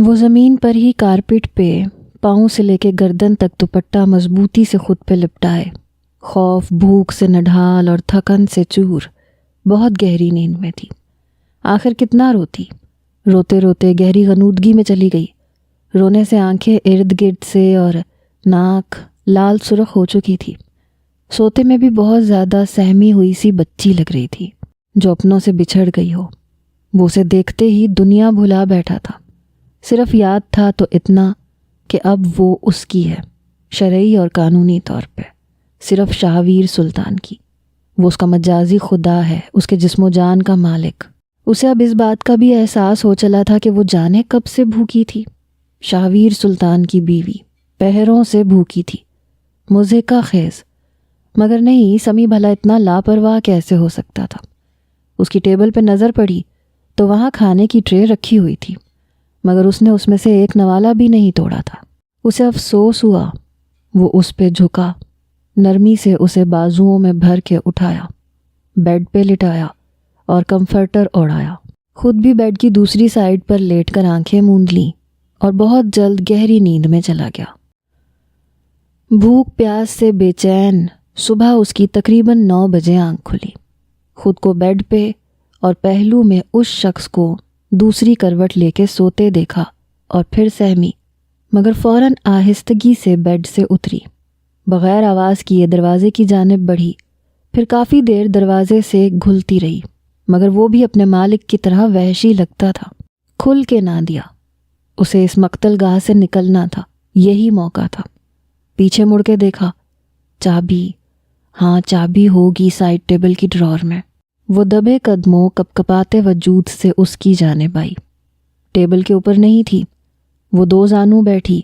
وہ زمین پر ہی کارپیٹ پہ پاؤں سے لے کے گردن تک دوپٹہ مضبوطی سے خود پہ لپٹائے، خوف بھوک سے نڈھال اور تھکن سے چور، بہت گہری نیند میں تھی۔ آخر کتنا روتی، روتے روتے گہری غنودگی میں چلی گئی۔ رونے سے آنکھیں ارد گرد سے اور ناک لال سرخ ہو چکی تھی۔ سوتے میں بھی بہت زیادہ سہمی ہوئی سی بچی لگ رہی تھی جو اپنوں سے بچھڑ گئی ہو۔ وہ اسے دیکھتے ہی دنیا بھلا بیٹھا تھا، صرف یاد تھا تو اتنا کہ اب وہ اس کی ہے، شرعی اور قانونی طور پہ، صرف شاہویر سلطان کی۔ وہ اس کا مجازی خدا ہے، اس کے جسم و جان کا مالک۔ اسے اب اس بات کا بھی احساس ہو چلا تھا کہ وہ جانے کب سے بھوکی تھی۔ شاہویر سلطان کی بیوی پہروں سے بھوکی تھی، مضحکہ خیز، مگر نہیں، سمی بھلا اتنا لاپرواہ کیسے ہو سکتا تھا؟ اس کی ٹیبل پہ نظر پڑی تو وہاں کھانے کی ٹرے رکھی ہوئی تھی، مگر اس نے اس میں سے ایک نوالا بھی نہیں توڑا تھا۔ اسے افسوس ہوا۔ وہ اس پہ جھکا، نرمی سے اسے بازوؤں میں بھر کے اٹھایا، بیڈ پہ لٹایا اور کمفرٹر اوڑھایا۔ خود بھی بیڈ کی دوسری سائیڈ پر لیٹ کر آنکھیں موند لیں اور بہت جلد گہری نیند میں چلا گیا۔ بھوک پیاس سے بے چین صبح اس کی تقریباً 9 بجے آنکھ کھلی۔ خود کو بیڈ پہ اور پہلو میں اس شخص کو دوسری کروٹ لے کے سوتے دیکھا اور پھر سہمی، مگر فوراً آہستگی سے بیڈ سے اتری، بغیر آواز کیے دروازے کی جانب بڑھی، پھر کافی دیر دروازے سے گھلتی رہی، مگر وہ بھی اپنے مالک کی طرح وحشی لگتا تھا۔ کھل کے نہ دیا، اسے اس مقتل گاہ سے نکلنا تھا، یہی موقع تھا۔ پیچھے مڑ کے دیکھا، چابی، ہاں چابی ہوگی سائڈ ٹیبل کی ڈرار میں۔ وہ دبے قدموں کپ کپاتے وجود سے اس کی جانب آئی۔ ٹیبل کے اوپر نہیں تھی، وہ 2 زانوں بیٹھی،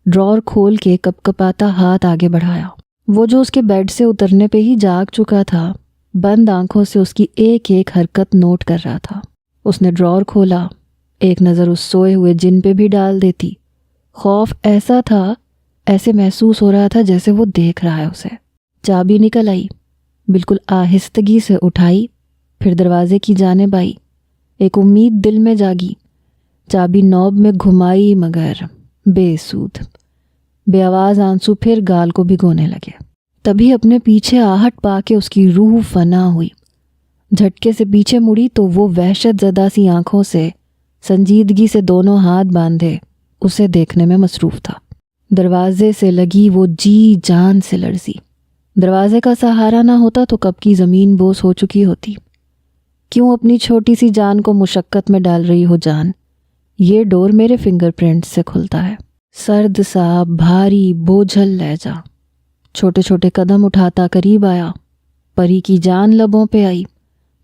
ڈرار کھول کے کپ کپاتا ہاتھ آگے بڑھایا۔ وہ جو اس کے بیڈ سے اترنے پہ ہی جاگ چکا تھا، بند آنکھوں سے اس کی ایک ایک حرکت نوٹ کر رہا تھا۔ اس نے ڈرار کھولا، ایک نظر اس سوئے ہوئے جن پہ بھی ڈال دیتی۔ خوف ایسا تھا، ایسے محسوس ہو رہا تھا جیسے وہ دیکھ رہا ہے اسے۔ چابی نکل آئی، بالکل آہستگی سے اٹھائی، پھر دروازے کی جانب آئی۔ ایک امید دل میں جاگی، چابی نوب میں گھمائی مگر بے سود۔ بے آواز آنسو پھر گال کو بھگونے لگے۔ تبھی اپنے پیچھے آہٹ پا کے اس کی روح فنا ہوئی۔ جھٹکے سے پیچھے مڑی تو وہ وحشت زدہ سی آنکھوں سے سنجیدگی سے دونوں ہاتھ باندھے اسے دیکھنے میں مصروف تھا۔ دروازے سے لگی وہ جی جان سے لرزی۔ دروازے کا سہارا نہ ہوتا تو کب کی زمین بوس ہو چکی ہوتی۔ کیوں اپنی چھوٹی سی جان کو مشقت میں ڈال رہی ہو جان؟ یہ ڈور میرے فنگر پرنٹ سے کھلتا ہے۔ سرد سا بھاری بوجھل لہجہ، چھوٹے چھوٹے قدم اٹھاتا قریب آیا۔ پری کی جان لبوں پہ آئی،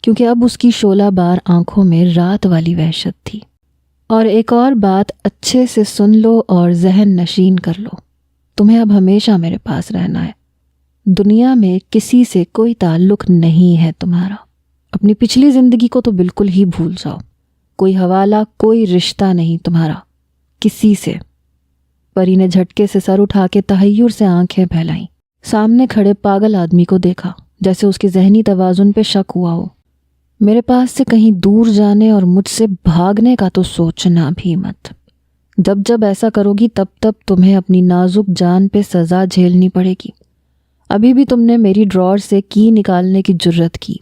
کیونکہ اب اس کی شعلہ بار آنکھوں میں رات والی وحشت تھی۔ اور ایک اور بات اچھے سے سن لو اور ذہن نشین کر لو، تمہیں اب ہمیشہ میرے پاس رہنا ہے۔ دنیا میں کسی سے کوئی تعلق نہیں ہے تمہارا۔ اپنی پچھلی زندگی کو تو بالکل ہی بھول جاؤ، کوئی حوالہ، کوئی رشتہ نہیں تمہارا کسی سے۔ پری نے جھٹکے سے سر اٹھا کے تحیر سے آنکھیں پھیلائیں۔ سامنے کھڑے پاگل آدمی کو دیکھا، جیسے اس کے ذہنی توازن پہ شک ہوا ہو۔ میرے پاس سے کہیں دور جانے اور مجھ سے بھاگنے کا تو سوچنا بھی مت۔ جب جب ایسا کرو گی تب تب تمہیں اپنی نازک جان پہ سزا جھیلنی پڑے گی۔ ابھی بھی تم نے میری ڈرار سے کی نکالنے کی جرت کی،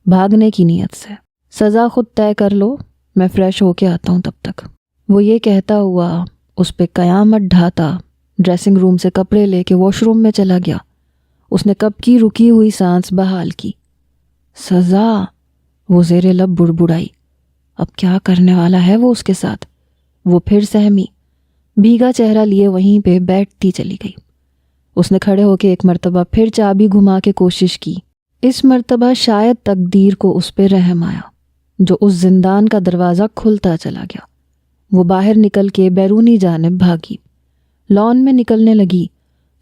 بھاگنے کی نیت سے۔ سزا خود طے کر لو، میں فریش ہو کے آتا ہوں تب تک۔ وہ یہ کہتا ہوا اس پہ قیامت ڈھاتا ڈریسنگ روم سے کپڑے لے کے واش روم میں چلا گیا۔ اس نے کب کی رکی ہوئی سانس بحال کی۔ سزا؟ وہ زیر لب بڑبڑائی۔ اب کیا کرنے والا ہے وہ اس کے ساتھ؟ وہ پھر سہمی، بھیگا چہرہ لیے وہیں پہ بیٹھتی چلی گئی۔ اس نے کھڑے ہو کے ایک مرتبہ پھر چابی گھما کے کوشش کی۔ اس مرتبہ شاید تقدیر کو اس پہ رحم آیا، جو اس زندان کا دروازہ کھلتا چلا گیا۔ وہ باہر نکل کے بیرونی جانب بھاگی۔ لان میں نکلنے لگی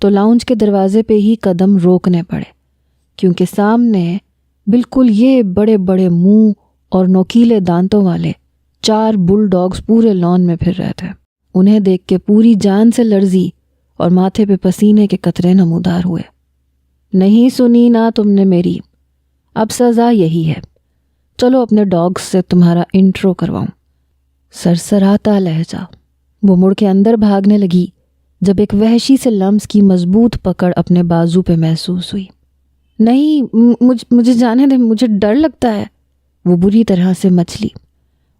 تو لاؤنج کے دروازے پہ ہی قدم روکنے پڑے، کیونکہ سامنے بالکل یہ بڑے بڑے منہ اور نوکیلے دانتوں والے 4 بل ڈاگز پورے لان میں پھر رہے تھے۔ انہیں دیکھ کے پوری جان سے لرزی اور ماتھے پہ پسینے کے قطرے نمودار ہوئے۔ نہیں سنی نا تم نے میری، اب سزا یہی ہے۔ چلو اپنے ڈاگز سے تمہارا انٹرو کرواؤں۔ سرسراتا لہجہ، وہ مڑ کے اندر بھاگنے لگی جب ایک وحشی سے لمس کی مضبوط پکڑ اپنے بازو پہ محسوس ہوئی۔ نہیں، مجھے جانے دے، مجھے ڈر لگتا ہے۔ وہ بری طرح سے مچلی۔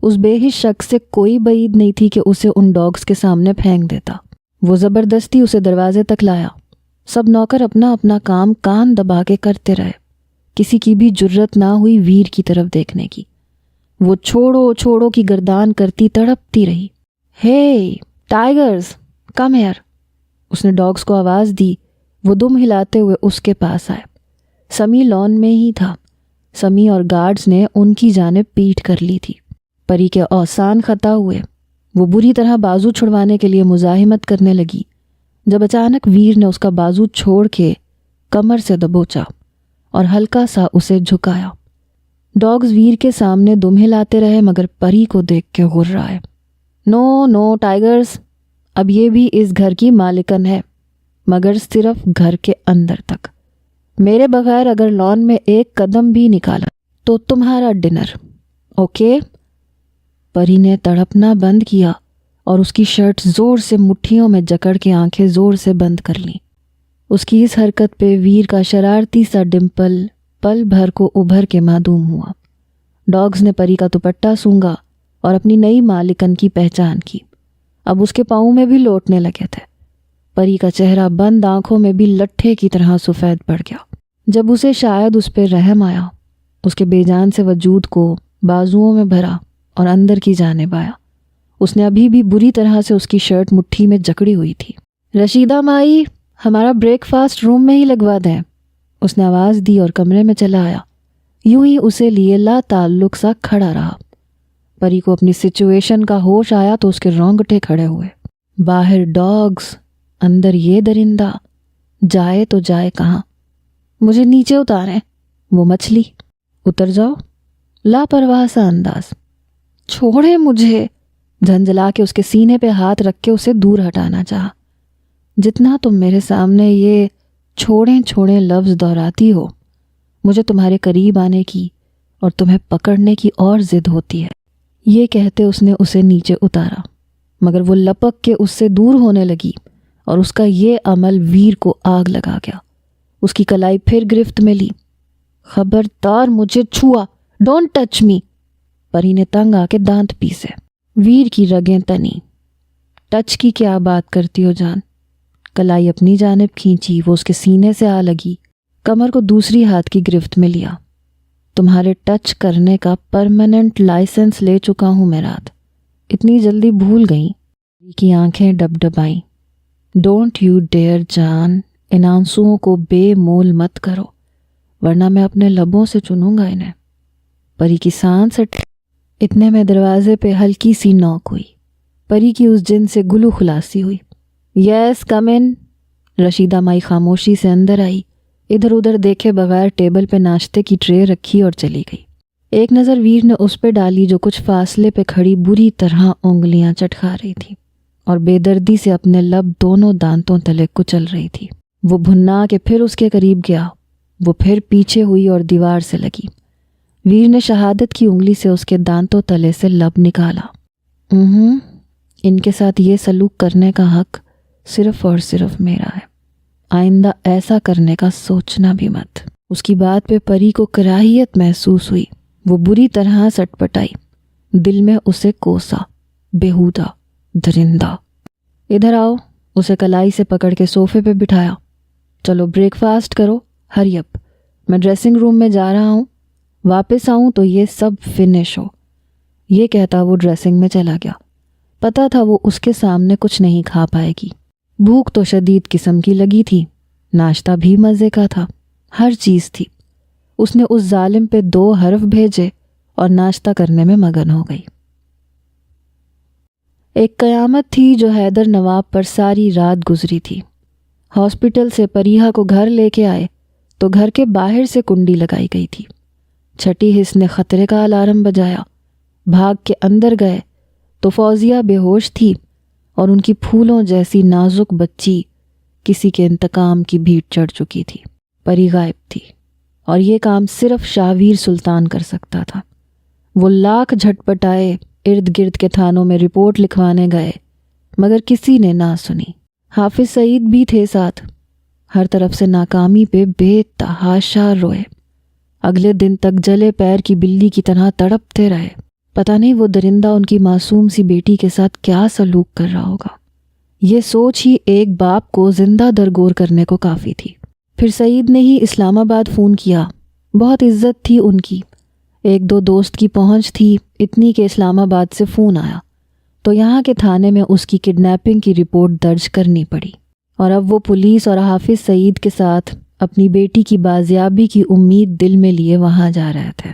اس بے حس شخص سے کوئی بعید نہیں تھی کہ اسے ان ڈاگز کے سامنے پھینک دیتا۔ وہ زبردستی اسے دروازے تک لایا۔ سب نوکر اپنا اپنا کام کان دبا کے کرتے رہے۔ کسی کی بھی جرت نہ ہوئی ویر کی طرف دیکھنے کی۔ وہ چھوڑو چھوڑو کی گردان کرتی تڑپتی رہی۔ ہے ٹائیگرز کم ہیئر، اس نے ڈاگز کو آواز دی۔ وہ دم ہلاتے ہوئے اس کے پاس آئے۔ سمی لان میں ہی تھا۔ سمی اور گارڈز نے ان کی جانب پیٹھ کر لی تھی۔ پری کے اوسان خطا ہوئے۔ وہ بری طرح بازو چھڑوانے کے لیے مزاحمت کرنے لگی جب اچانک ویر نے اس کا بازو چھوڑ کے کمر سے دبوچا اور ہلکا سا اسے جھکایا۔ ڈاگز ویر کے سامنے دم ہلاتے رہے مگر پری کو دیکھ کے غرائے۔ نو نو ٹائیگرز، اب یہ بھی اس گھر کی مالکن ہے، مگر صرف گھر کے اندر تک۔ میرے بغیر اگر لان میں ایک قدم بھی نکالا تو تمہارا ڈنر، اوکے؟ پری نے تڑپنا بند کیا اور اس کی شرٹ زور سے مٹھیوں میں جکڑ کے آنکھیں زور سے بند کر لیں۔ اس کی اس حرکت پہ ویر کا شرارتی سا ڈمپل پل بھر کو ابھر کے معدوم ہوا۔ ڈاگز نے پری کا دوپٹہ سونگا اور اپنی نئی مالکن کی پہچان کی۔ اب اس کے پاؤں میں بھی لوٹنے لگے تھے۔ پری کا چہرہ بند آنکھوں میں بھی لٹھے کی طرح سفید پڑ گیا۔ جب اسے شاید اس پہ رحم آیا، اس کے بے جان سے وجود کو بازوؤں میں بھرا اور اندر کی جانب آیا۔ اس نے ابھی بھی بری طرح سے اس کی شرٹ مٹھی میں جکڑی ہوئی تھی۔ رشیدہ مائی، ہمارا بریک فاسٹ روم میں ہی لگوا دیں، اس نے آواز دی اور کمرے میں چلا آیا۔ یوں ہی اسے لیے لا تعلق سا کھڑا رہا۔ پری کو اپنی سچویشن کا ہوش آیا تو اس کے رونگٹے کھڑے ہوئے۔ باہر ڈاگز، اندر یہ درندہ، جائے تو جائے کہاں؟ مجھے نیچے اتاریں، وہ مچھلی۔ اتر جاؤ، لاپرواہ سا انداز۔ چھوڑے مجھے، جھنجھلا کے اس کے سینے پہ ہاتھ رکھ کے اسے دور ہٹانا چاہا۔ جتنا تم میرے سامنے یہ چھوڑیں چھوڑیں لفظ دہراتی ہو، مجھے تمہارے قریب آنے کی اور تمہیں پکڑنے کی اور ضد ہوتی ہے۔ یہ کہتے اس نے اسے نیچے اتارا، مگر وہ لپک کے اس سے دور ہونے لگی اور اس کا یہ عمل ویر کو آگ لگا گیا۔ اس کی کلائی پھر گرفت میں لی۔ خبردار مجھے چھوا، ڈونٹ ٹچ می، پری نے تنگ آ کے دانت پیسے۔ ویر کی رگیں تنی۔ ٹچ کی کیا بات کرتی ہو جان؟ کلائی اپنی جانب کھینچی، وہ اس کے سینے سے آ لگی، کمر کو دوسری ہاتھ کی گرفت میں لیا۔ تمہارے ٹچ کرنے کا پرماننٹ لائسنس لے چکا ہوں میں رات، اتنی جلدی بھول گئیں؟ کی آنکھیں ڈب ڈبائیں۔ ڈونٹ یو ڈیئر جان، ان آنسوؤں کو بے مول مت کرو ورنہ میں اپنے لبوں سے چنوں گا انہیں۔ پری کی سانس اتنے میں دروازے پہ ہلکی سی نوک ہوئی۔ پری کی اس جن سے گلو خلاصی ہوئی۔ یس کم ان، رشیدہ مائی خاموشی سے اندر آئی، ادھر ادھر دیکھے بغیر ٹیبل پہ ناشتے کی ٹرے رکھی اور چلی گئی۔ ایک نظر ویر نے اس پہ ڈالی جو کچھ فاصلے پہ کھڑی بری طرح انگلیاں چٹکا رہی تھی اور بے دردی سے اپنے لب دونوں دانتوں تلے کچل رہی تھی۔ وہ بھنا کے پھر اس کے قریب گیا۔ وہ پھر پیچھے ہوئی اور دیوار سے لگی۔ ویر نے شہادت کی انگلی سے اس کے دانتوں تلے سے لب نکالا۔ ان کے ساتھ یہ سلوک کرنے کا حق صرف اور صرف میرا ہے، آئندہ ایسا کرنے کا سوچنا بھی مت۔ اس کی بات پہ پری کو کراہیت محسوس ہوئی۔ وہ بری طرح سٹ پٹائی، دل میں اسے کوسا، بےہودہ درندہ۔ ادھر آؤ، اسے کلائی سے پکڑ کے صوفے پہ بٹھایا۔ چلو بریک فاسٹ کرو، ہری اپ، میں ڈریسنگ روم میں جا رہا ہوں، واپس آؤں تو یہ سب فنش ہو۔ یہ کہتا وہ ڈریسنگ میں چلا گیا۔ پتا تھا وہ اس کے سامنے کچھ نہیں کھا پائے گی۔ بھوک تو شدید قسم کی لگی تھی، ناشتہ بھی مزے کا تھا، ہر چیز تھی۔ اس نے اس ظالم پہ 2 حرف بھیجے اور ناشتہ کرنے میں مگن ہو گئی۔ ایک قیامت تھی جو حیدر نواب پر ساری رات گزری تھی۔ ہاسپٹل سے پریہا کو گھر لے کے آئے تو گھر کے باہر سے کنڈی لگائی گئی تھی۔ چھٹی حس نے خطرے کا الارم بجایا۔ بھاگ کے اندر گئے تو فوزیہ بے ہوش تھی اور ان کی پھولوں جیسی نازک بچی کسی کے انتقام کی بھیٹ چڑھ چکی تھی۔ پری غائب تھی اور یہ کام صرف شاہویر سلطان کر سکتا تھا۔ وہ لاکھ جھٹ پٹائے، ارد گرد کے تھانوں میں رپورٹ لکھوانے گئے مگر کسی نے نہ سنی۔ حافظ سعید بھی تھے ساتھ، ہر طرف سے ناکامی پہ بے تحاشا روئے۔ اگلے دن تک جلے پیر کی بلی کی طرح تڑپتے رہے۔ پتہ نہیں وہ درندہ ان کی معصوم سی بیٹی کے ساتھ کیا سلوک کر رہا ہوگا۔ یہ سوچ ہی ایک باپ کو زندہ درگور کرنے کو کافی تھی۔ پھر سعید نے ہی اسلام آباد فون کیا۔ بہت عزت تھی ان کی، ایک دو دوست کی پہنچ تھی، اتنی کہ اسلام آباد سے فون آیا تو یہاں کے تھانے میں اس کی کڈنیپنگ کی رپورٹ درج کرنی پڑی، اور اب وہ پولیس اور حافظ سعید کے ساتھ اپنی بیٹی کی بازیابی کی امید دل میں لیے وہاں جا رہے تھے۔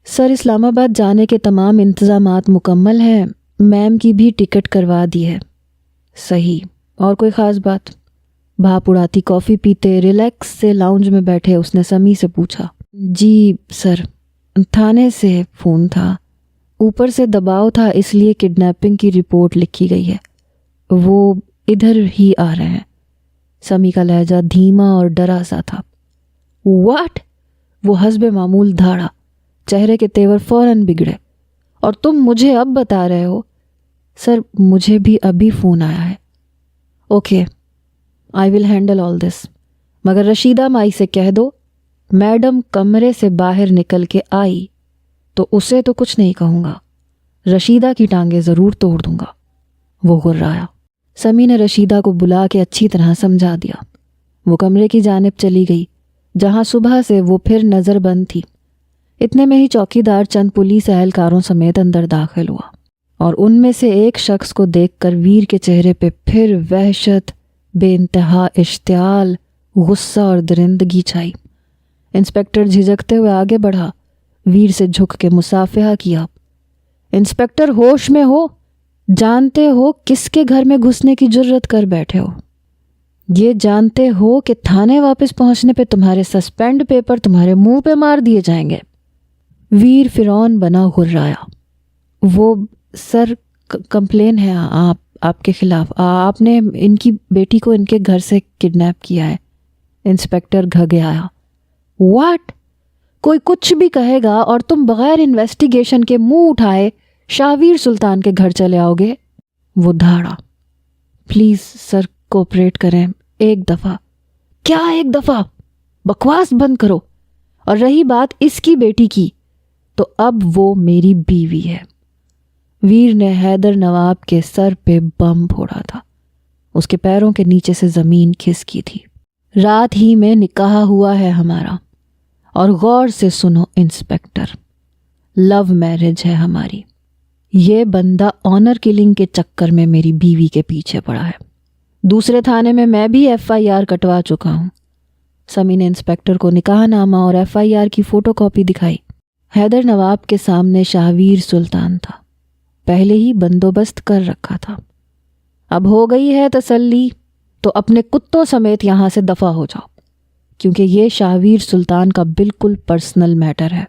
سر، اسلام آباد جانے کے تمام انتظامات مکمل ہیں، میم کی بھی ٹکٹ کروا دی ہے۔ صحیح، اور کوئی خاص بات؟ بھاپ اڑاتی کافی پیتے ریلیکس سے لاؤنج میں بیٹھے اس نے سمی سے پوچھا۔ جی سر، تھانے سے فون تھا، اوپر سے دباؤ تھا اس لیے کڈنیپنگ کی رپورٹ لکھی گئی ہے، وہ ادھر ہی آ رہے ہیں۔ سمی کا لہجہ دھیما اور ڈرا سا تھا۔ واٹ؟ وہ حسب معمول دھاڑا، چہرے کے تیور فوراً بگڑے۔ اور تم مجھے اب بتا رہے ہو؟ سر، مجھے بھی ابھی فون آیا ہے۔ Okay, I will handle all دس، مگر رشیدہ مائی سے کہہ دو میڈم کمرے سے باہر نکل کے آئی تو اسے تو کچھ نہیں کہوں گا، رشیدہ کی ٹانگیں ضرور توڑ دوں گا۔ وہ غرایا۔ سمی نے رشیدہ کو بلا کے اچھی طرح سمجھا دیا۔ وہ کمرے کی جانب چلی گئی جہاں صبح سے وہ پھر نظر بند تھی۔ اتنے میں ہی چوکیدار چند پولیس اہلکاروں سمیت اندر داخل ہوا، اور ان میں سے ایک شخص کو دیکھ کر ویر کے چہرے پہ پھر وحشت، بے انتہا اشتعال، غصہ اور درندگی چھائی۔ انسپکٹر جھجکتے ہوئے آگے بڑھا، ویر سے جھک کے مصافحہ کیا۔ انسپکٹر، ہوش میں ہو؟ جانتے ہو کس کے گھر میں گھسنے کی جرت کر بیٹھے ہو؟ یہ جانتے ہو کہ تھانے واپس پہنچنے پہ تمہارے سسپینڈ پیپر تمہارے منہ پہ مار دیے جائیں گے؟ ویر فرعون بنا غرایا۔ وہ سر، کمپلین ہے آپ کے خلاف، آپ نے ان کی بیٹی کو ان کے گھر سے کڈنیپ کیا ہے۔ انسپکٹر گھگیایا۔ واٹ؟ کوئی کچھ بھی کہے گا اور تم بغیر انویسٹیگیشن کے منہ اٹھائے شاہویر سلطان کے گھر چلے آؤ گے؟ وہ دھاڑا۔ پلیز سر، کوپریٹ کریں ایک دفعہ۔ کیا ایک دفعہ؟ بکواس بند کرو۔ اور رہی بات اس کی بیٹی کی، تو اب وہ میری بیوی ہے۔ ویر نے حیدر نواب کے سر پہ بم پھوڑا تھا۔ اس کے پیروں کے نیچے سے زمین کھسکی تھی۔ رات ہی میں نکاح ہوا ہے ہمارا، اور غور سے سنو انسپکٹر، لو میرج ہے ہماری۔ یہ بندہ آنر کلنگ کے چکر میں میری بیوی کے پیچھے پڑا ہے۔ دوسرے تھانے میں میں بھی FIR کٹوا چکا ہوں۔ سمی نے انسپکٹر کو نکاح نامہ اور FIR کی فوٹو کاپی دکھائی۔ حیدر نواب کے سامنے شاہویر سلطان تھا، پہلے ہی بندوبست کر رکھا تھا۔ اب ہو گئی ہے تسلی تو اپنے کتوں سمیت یہاں سے دفع ہو جاؤ، کیونکہ یہ شاہویر سلطان کا بالکل پرسنل میٹر ہے۔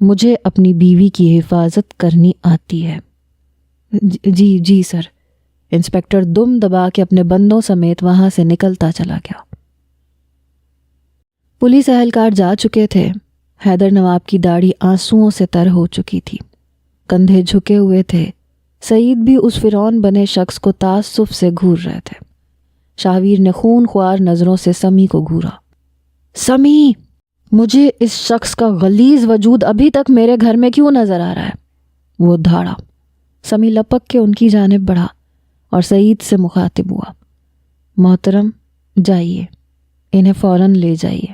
مجھے اپنی بیوی کی حفاظت کرنی آتی ہے۔ جی سر۔ انسپکٹر دم دبا کے اپنے بندوں سمیت وہاں سے نکلتا چلا گیا۔ پولیس اہلکار جا چکے تھے۔ حیدر نواب کی داڑھی آنسوؤں سے تر ہو چکی تھی، کندھے جھکے ہوئے تھے۔ سعید بھی اس فرعون بنے شخص کو تعصب سے گھور رہے تھے۔ شاہویر نے خون خوار نظروں سے سمی کو گھورا۔ سمی، مجھے اس شخص کا غلیظ وجود ابھی تک میرے گھر میں کیوں نظر آ رہا ہے؟ وہ دھاڑا۔ سمی لپک کے ان کی جانب بڑھا اور سعید سے مخاطب ہوا۔ محترم، جائیے، انہیں فوراً لے جائیے،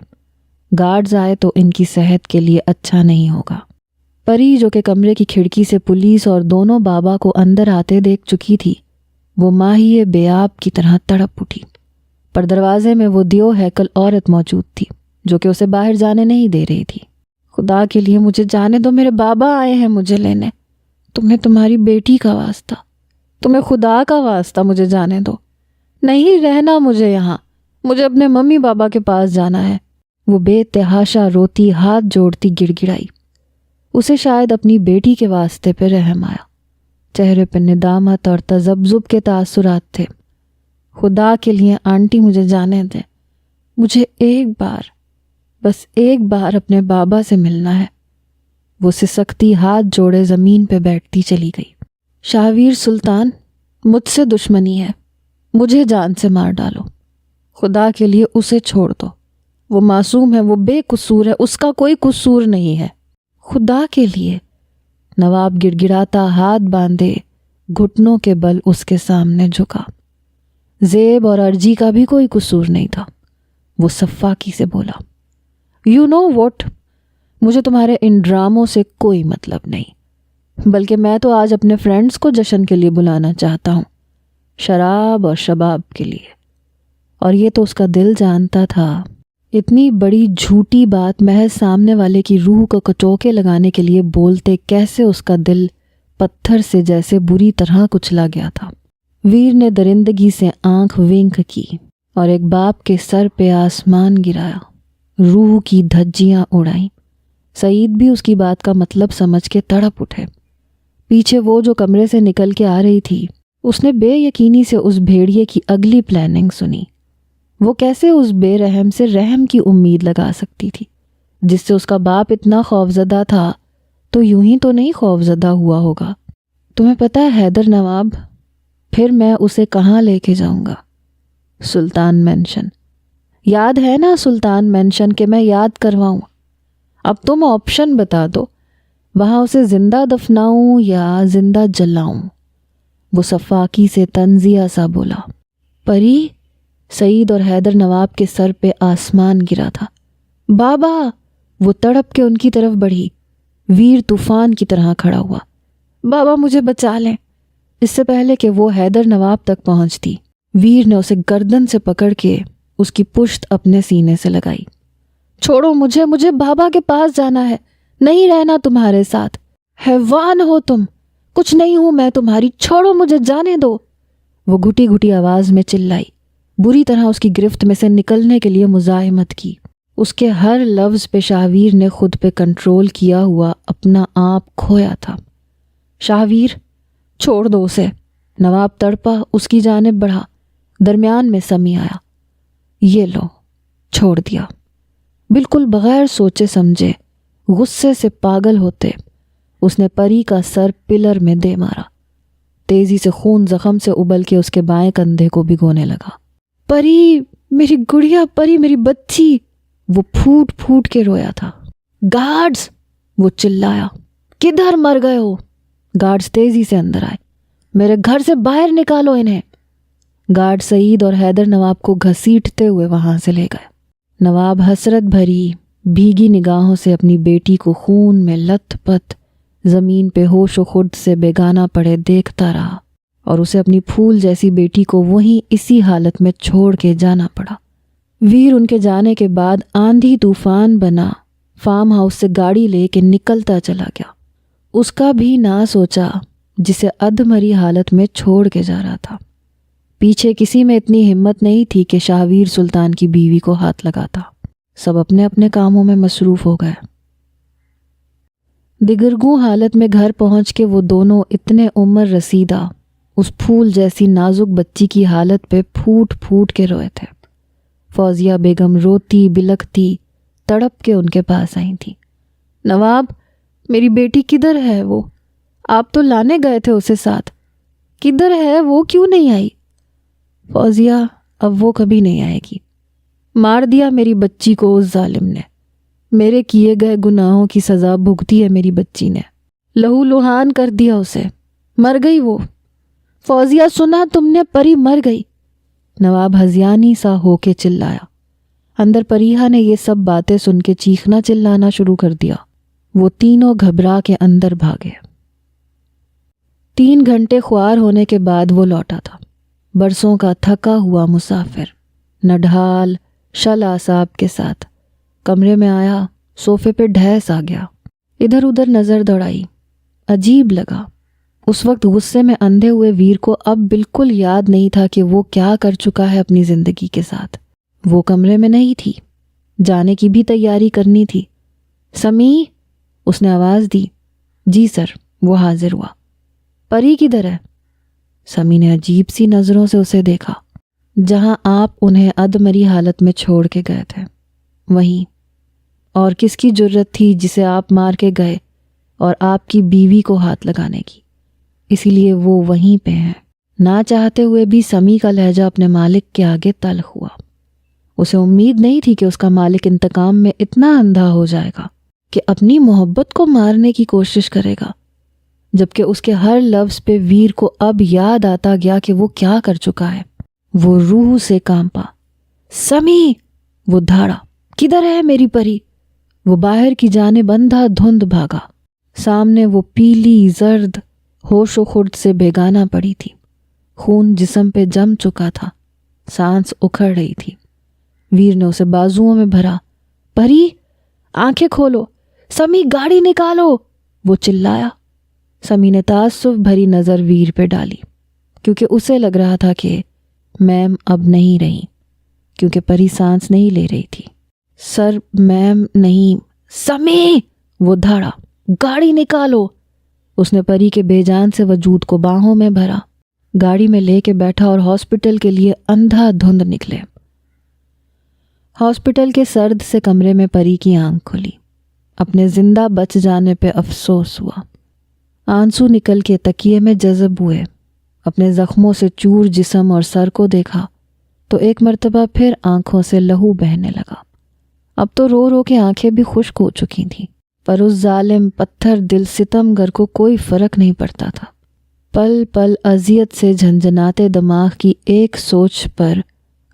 گارڈز آئے تو ان کی صحت کے لیے اچھا نہیں ہوگا۔ پری جو کہ کمرے کی کھڑکی سے پولیس اور دونوں بابا کو اندر آتے دیکھ چکی تھی، وہ ماہی بیاب کی طرح تڑپ اٹھی۔ پر دروازے میں وہ دیو ہیکل عورت موجود تھی جو کہ اسے باہر جانے نہیں دے رہی تھی۔ خدا کے لیے مجھے جانے دو، میرے بابا آئے ہیں مجھے لینے۔ تمہیں تمہاری بیٹی کا واسطہ، تمہیں خدا کا واسطہ مجھے جانے دو۔ نہیں رہنا مجھے یہاں، مجھے اپنے ممی بابا کے پاس جانا ہے۔ وہ بے تحاشا روتی ہاتھ جوڑتی گڑ گڑائی۔ اسے شاید اپنی بیٹی کے واسطے پہ رحم آیا۔ چہرے پہ ندامت اور تذبذب کے تاثرات تھے۔ خدا کے لیے آنٹی مجھے جانے دیں، مجھے ایک بار، بس ایک بار اپنے بابا سے ملنا ہے۔ وہ سسکتی ہاتھ جوڑے زمین پہ بیٹھتی چلی گئی۔ شاہویر سلطان، مجھ سے دشمنی ہے، مجھے جان سے مار ڈالو، خدا کے لیے اسے چھوڑ دو، وہ معصوم ہے، وہ بے قصور ہے، اس کا کوئی قصور نہیں ہے، خدا کے لیے۔ نواب گڑ گڑاتا ہاتھ باندھے گھٹنوں کے بل اس کے سامنے جھکا۔ زیب اور ارجی کا بھی کوئی قصور نہیں تھا۔ وہ سفاکی سے بولا، یو نو واٹ، مجھے تمہارے ان ڈراموں سے کوئی مطلب نہیں، بلکہ میں تو آج اپنے فرینڈز کو جشن کے لیے بلانا چاہتا ہوں، شراب اور شباب کے لیے۔ اور یہ تو اس کا دل جانتا تھا۔ اتنی بڑی جھوٹی بات محض سامنے والے کی روح کو کچوکے لگانے کے لیے بولتے کیسے اس کا دل پتھر سے جیسے بری طرح کچلا گیا تھا۔ ویر نے درندگی سے آنکھ ونک کی اور ایک باپ کے سر پہ آسمان گرایا، روح کی دھجیاں اڑائیں۔ سعید بھی اس کی بات کا مطلب سمجھ کے تڑپ اٹھے۔ پیچھے وہ جو کمرے سے نکل کے آ رہی تھی، اس نے بے یقینی سے اس بھیڑیے کی اگلی پلاننگ سنی۔ وہ کیسے اس بے رحم سے رحم کی امید لگا سکتی تھی؟ جس سے اس کا باپ اتنا خوفزدہ تھا تو یوں ہی تو نہیں خوفزدہ ہوا ہوگا۔ تمہیں پتہ ہے حیدر نواب، پھر میں اسے کہاں لے کے جاؤں گا؟ سلطان مینشن۔ یاد ہے نا سلطان مینشن کہ میں یاد کرواؤں؟ اب تم آپشن بتا دو، وہاں اسے زندہ دفناؤں یا زندہ جلاؤں؟ وہ سفاکی سے تنزیہ سا بولا۔ پری، سعید اور حیدر نواب کے سر پہ آسمان گرا تھا۔ بابا! وہ تڑپ کے ان کی طرف بڑھی۔ ویر طوفان کی طرح کھڑا ہوا۔ بابا مجھے بچا لیں۔ اس سے پہلے کہ وہ حیدر نواب تک پہنچتی، ویر نے اسے گردن سے پکڑ کے اس کی پشت اپنے سینے سے لگائی۔ چھوڑو مجھے بابا کے پاس جانا ہے، نہیں رہنا تمہارے ساتھ۔ حیوان ہو تم، کچھ نہیں ہوں میں تمہاری، چھوڑو مجھے، جانے دو۔ وہ گھٹی گھٹی آواز میں چلائی، بری طرح اس کی گرفت میں سے نکلنے کے لیے مزاحمت کی۔ اس کے ہر لفظ پہ شاہویر نے خود پہ کنٹرول کیا ہوا اپنا آپ کھویا تھا۔ شاہویر، چھوڑ دو اسے۔ نواب تڑپا، اس کی جانب بڑھا۔ درمیان میں سمی آیا۔ یہ لو، چھوڑ دیا۔ بالکل بغیر سوچے سمجھے، غصے سے پاگل ہوتے، اس نے پری کا سر پلر میں دے مارا۔ تیزی سے خون زخم سے ابل کے اس کے بائیں کندھے کو بھگونے لگا۔ پری، میری گڑیا، پری میری بچی! وہ پھوٹ پھوٹ کے رویا تھا۔ گارڈز! وہ چلایا۔ کدھر مر گئے ہو؟ گارڈز تیزی سے اندر آئے۔ میرے گھر سے باہر نکالو انہیں۔ گارڈ سعید اور حیدر نواب کو گھسیٹتے ہوئے وہاں سے لے گئے۔ نواب حسرت بھری بھیگی نگاہوں سے اپنی بیٹی کو خون میں لت پت زمین پہ ہوش و خرد سے بیگانہ پڑے دیکھتا رہا، اور اسے اپنی پھول جیسی بیٹی کو وہیں اسی حالت میں چھوڑ کے جانا پڑا۔ ویر ان کے جانے کے بعد آندھی طوفان بنا فارم ہاؤس سے گاڑی لے کے نکلتا چلا گیا۔ اس کا بھی نہ سوچا جسے ادھمری حالت میں چھوڑ کے جا رہا تھا۔ پیچھے کسی میں اتنی ہمت نہیں تھی کہ شاہویر سلطان کی بیوی کو ہاتھ لگاتا۔ سب اپنے اپنے کاموں میں مصروف ہو گئے۔ دگرگوں حالت میں گھر پہنچ کے وہ دونوں اتنے عمر رسیدہ اس پھول جیسی نازک بچی کی حالت پہ پھوٹ پھوٹ کے روئے تھے۔ فوزیہ بیگم روتی بلکتی تڑپ کے ان کے پاس آئی تھی۔ نواب، میری بیٹی کدھر ہے؟ وہ آپ تو لانے گئے تھے اسے ساتھ، کدھر ہے وہ؟ کیوں نہیں آئی؟ فوزیہ، اب وہ کبھی نہیں آئے گی۔ مار دیا میری بچی کو اس ظالم نے، میرے کیے گئے گناہوں کی سزا بھگتی ہے میری بچی نے، لہو لہان کر دیا اسے، مر گئی وہ۔ فوزیہ، سنا تم نے؟ پری مر گئی۔ نواب ہذیانی سا ہو کے چلایا۔ اندر پریہا نے یہ سب باتیں سن کے چیخنا چلانا شروع کر دیا۔ وہ تینوں گھبرا کے اندر بھاگے۔ 3 گھنٹے خوار ہونے کے بعد وہ لوٹا تھا، برسوں کا تھکا ہوا مسافر، نڈھال شل اعصاب کے ساتھ۔ کمرے میں آیا، صوفے پہ ڈھیس آ گیا، ادھر ادھر نظر دوڑائی۔ عجیب لگا۔ اس وقت غصے میں اندھے ہوئے ویر کو اب بالکل یاد نہیں تھا کہ وہ کیا کر چکا ہے اپنی زندگی کے ساتھ۔ وہ کمرے میں نہیں تھی، جانے کی بھی تیاری کرنی تھی۔ سمی، اس نے آواز دی۔ جی سر، وہ حاضر ہوا۔ پری کدھر ہے؟ سمی نے عجیب سی نظروں سے اسے دیکھا۔ جہاں آپ انہیں ادمری حالت میں چھوڑ کے گئے تھے، وہیں۔ اور کس کی جرت تھی جسے آپ مار کے گئے اور آپ کی بیوی کو ہاتھ لگانے کی؟ اسی لیے وہ وہیں پہ ہیں۔ نہ چاہتے ہوئے بھی سمی کا لہجہ اپنے مالک کے آگے تلخ ہوا۔ اسے امید نہیں تھی کہ اس کا مالک انتقام میں اتنا اندھا ہو جائے گا کہ اپنی محبت کو مارنے کی کوشش کرے گا، جبکہ اس کے ہر لفظ پہ ویر کو اب یاد آتا گیا کہ وہ کیا کر چکا ہے۔ وہ روح سے کانپا۔ سمی! وہ دھاڑا، کدھر ہے میری پری؟ وہ باہر کی جانب اندھا دھند بھاگا۔ سامنے وہ پیلی زرد ہوش و خرد سے بیگانہ پڑی تھی۔ خون جسم پہ جم چکا تھا، سانس اکھڑ رہی تھی۔ ویر نے اسے بازوؤں میں بھرا۔ پری، آنکھیں کھولو، سمی گاڑی نکالو، وہ چلایا۔ سمی نے تعصب بھری نظر ویر پہ ڈالی، کیونکہ اسے لگ رہا تھا کہ میم اب نہیں رہی، کیونکہ پری سانس نہیں لے رہی تھی۔ سر میم نہیں، سمی! وہ دھاڑا، گاڑی نکالو۔ اس نے پری کے بے جان سے وجود کو باہوں میں بھرا، گاڑی میں لے کے بیٹھا اور ہاسپٹل کے لیے اندھا دھند نکلے۔ ہاسپٹل کے سرد سے کمرے میں پری کی آنکھ کھلی۔ اپنے زندہ بچ جانے پہ افسوس ہوا۔ آنسو نکل کے تکیے میں جذب ہوئے۔ اپنے زخموں سے چور جسم اور سر کو دیکھا تو ایک مرتبہ پھر آنکھوں سے لہو بہنے لگا۔ اب تو رو رو کے آنکھیں بھی خشک ہو چکی تھیں، پر اس ظالم پتھر دل ستم گر کو کوئی فرق نہیں پڑتا تھا۔ پل پل اذیت سے جھنجھناتے دماغ کی ایک سوچ پر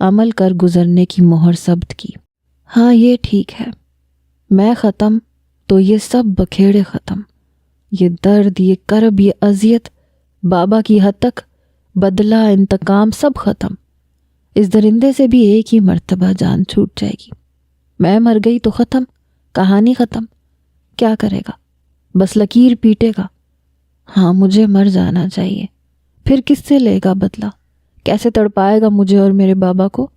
عمل کر گزرنے کی مہر ثبت کی۔ ہاں، یہ ٹھیک ہے، میں ختم تو یہ سب بکھیڑے ختم، یہ درد، یہ کرب، یہ اذیت، بابا کی حد تک، بدلہ، انتقام، سب ختم۔ اس درندے سے بھی ایک ہی مرتبہ جان چھوٹ جائے گی۔ میں مر گئی تو ختم، کہانی ختم۔ کیا کرے گا؟ بس لکیر پیٹے گا۔ ہاں، مجھے مر جانا چاہیے، پھر کس سے لے گا بدلہ؟ کیسے تڑپائے گا مجھے اور میرے بابا کو؟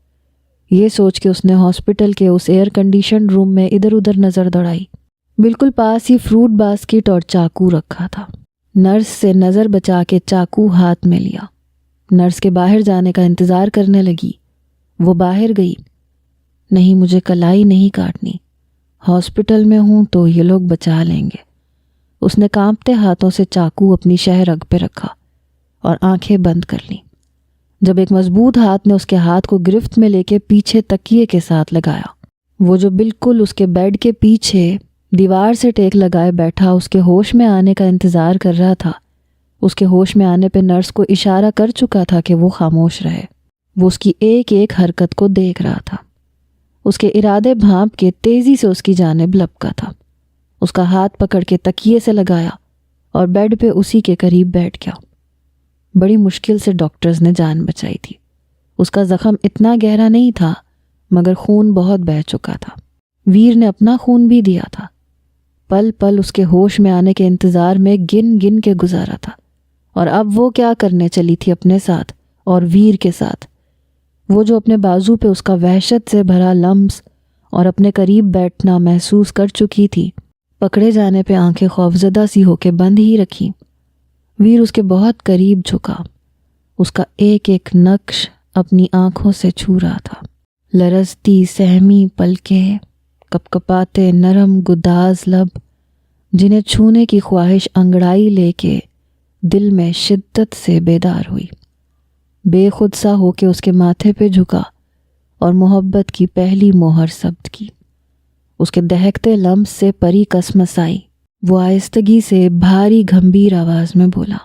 یہ سوچ کے اس نے ہاسپٹل کے اس ایئر کنڈیشن روم میں ادھر ادھر نظر دوڑائی۔ بالکل پاس ہی فروٹ باسکٹ اور چاقو رکھا تھا۔ نرس سے نظر بچا کے چاقو ہاتھ میں لیا۔ نرس کے باہر جانے کا انتظار کرنے لگی۔ وہ باہر گئی۔ نہیں، مجھے کلائی نہیں کاٹنی، ہاسپٹل میں ہوں تو یہ لوگ بچا لیں گے۔ اس نے کانپتے ہاتھوں سے چاقو اپنی شہ رگ پہ رکھا اور آنکھیں بند کر لیں۔ جب ایک مضبوط ہاتھ نے اس کے ہاتھ کو گرفت میں لے کے پیچھے تکیے کے ساتھ لگایا، وہ جو بالکل اس کے بیڈ کے پیچھے دیوار سے ٹیک لگائے بیٹھا اس کے ہوش میں آنے کا انتظار کر رہا تھا، اس کے ہوش میں آنے پہ نرس کو اشارہ کر چکا تھا کہ وہ خاموش رہے۔ وہ اس کی ایک ایک حرکت کو دیکھ رہا تھا، اس کے ارادے بھانپ کے تیزی سے اس کی جانب لپکا تھا۔ اس کا ہاتھ پکڑ کے تکیے سے لگایا اور بیڈ پہ اسی کے قریب بیٹھ گیا۔ بڑی مشکل سے ڈاکٹرز نے جان بچائی تھی۔ اس کا زخم اتنا گہرا نہیں تھا، مگر خون بہت بہہ چکا تھا۔ ویر نے اپنا خون بھی دیا تھا۔ پل پل اس کے ہوش میں آنے کے انتظار میں گن گن کے گزارا تھا، اور اب وہ کیا کرنے چلی تھی اپنے ساتھ اور ویر کے ساتھ؟ وہ جو اپنے بازو پہ اس کا وحشت سے بھرا لمس اور اپنے قریب بیٹھنا محسوس کر چکی تھی، پکڑے جانے پہ آنکھیں خوفزدہ سی ہو کے بند ہی رکھی۔ ویر اس کے بہت قریب جھکا، اس کا ایک ایک نقش اپنی آنکھوں سے چھو رہا تھا۔ لرزتی سہمی پلکیں، کپکپاتے نرم گداز لب، جنہیں چھونے کی خواہش انگڑائی لے کے دل میں شدت سے بیدار ہوئی۔ بے خود سا ہو کے اس کے ماتھے پہ جھکا اور محبت کی پہلی مہر ثبت کی۔ اس کے دہکتے لمس سے پری کسمس آئی۔ وہ آہستگی سے بھاری گھمبیر آواز میں بولا،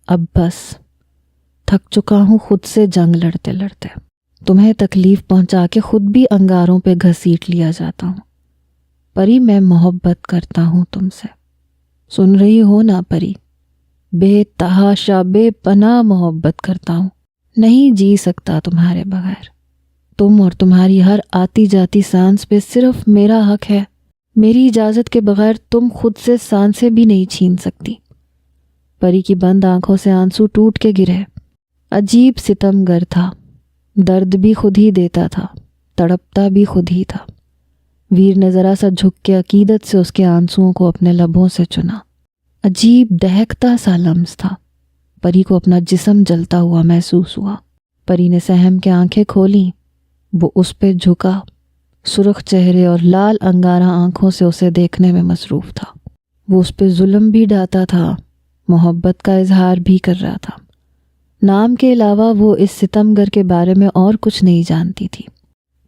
اب بس، تھک چکا ہوں خود سے جنگ لڑتے لڑتے۔ تمہیں تکلیف پہنچا کے خود بھی انگاروں پہ گھسیٹ لیا جاتا ہوں۔ پری، میں محبت کرتا ہوں تم سے، سن رہی ہو نا پری؟ بے تحاشا بے پناہ محبت کرتا ہوں، نہیں جی سکتا تمہارے بغیر۔ تم اور تمہاری ہر آتی جاتی سانس پہ صرف میرا حق ہے، میری اجازت کے بغیر تم خود سے سانسیں بھی نہیں چھین سکتی۔ پری کی بند آنکھوں سے آنسو ٹوٹ کے گرے۔ عجیب ستم گر تھا، درد بھی خود ہی دیتا تھا، تڑپتا بھی خود ہی تھا۔ ویر نے ذرا سا جھک کے عقیدت سے اس کے آنسوؤں کو اپنے لبوں سے چنا۔ عجیب دہکتا سا لمس تھا۔ پری کو اپنا جسم جلتا ہوا محسوس ہوا۔ پری نے سہم کے آنکھیں کھولیں۔ وہ اس پہ جھکا، سرخ چہرے اور لال انگارہ آنکھوں سے اسے دیکھنے میں مصروف تھا۔ وہ اس پہ ظلم بھی ڈھاتا تھا، محبت کا اظہار بھی کر رہا تھا۔ نام کے علاوہ وہ اس ستمگر کے بارے میں اور کچھ نہیں جانتی تھی۔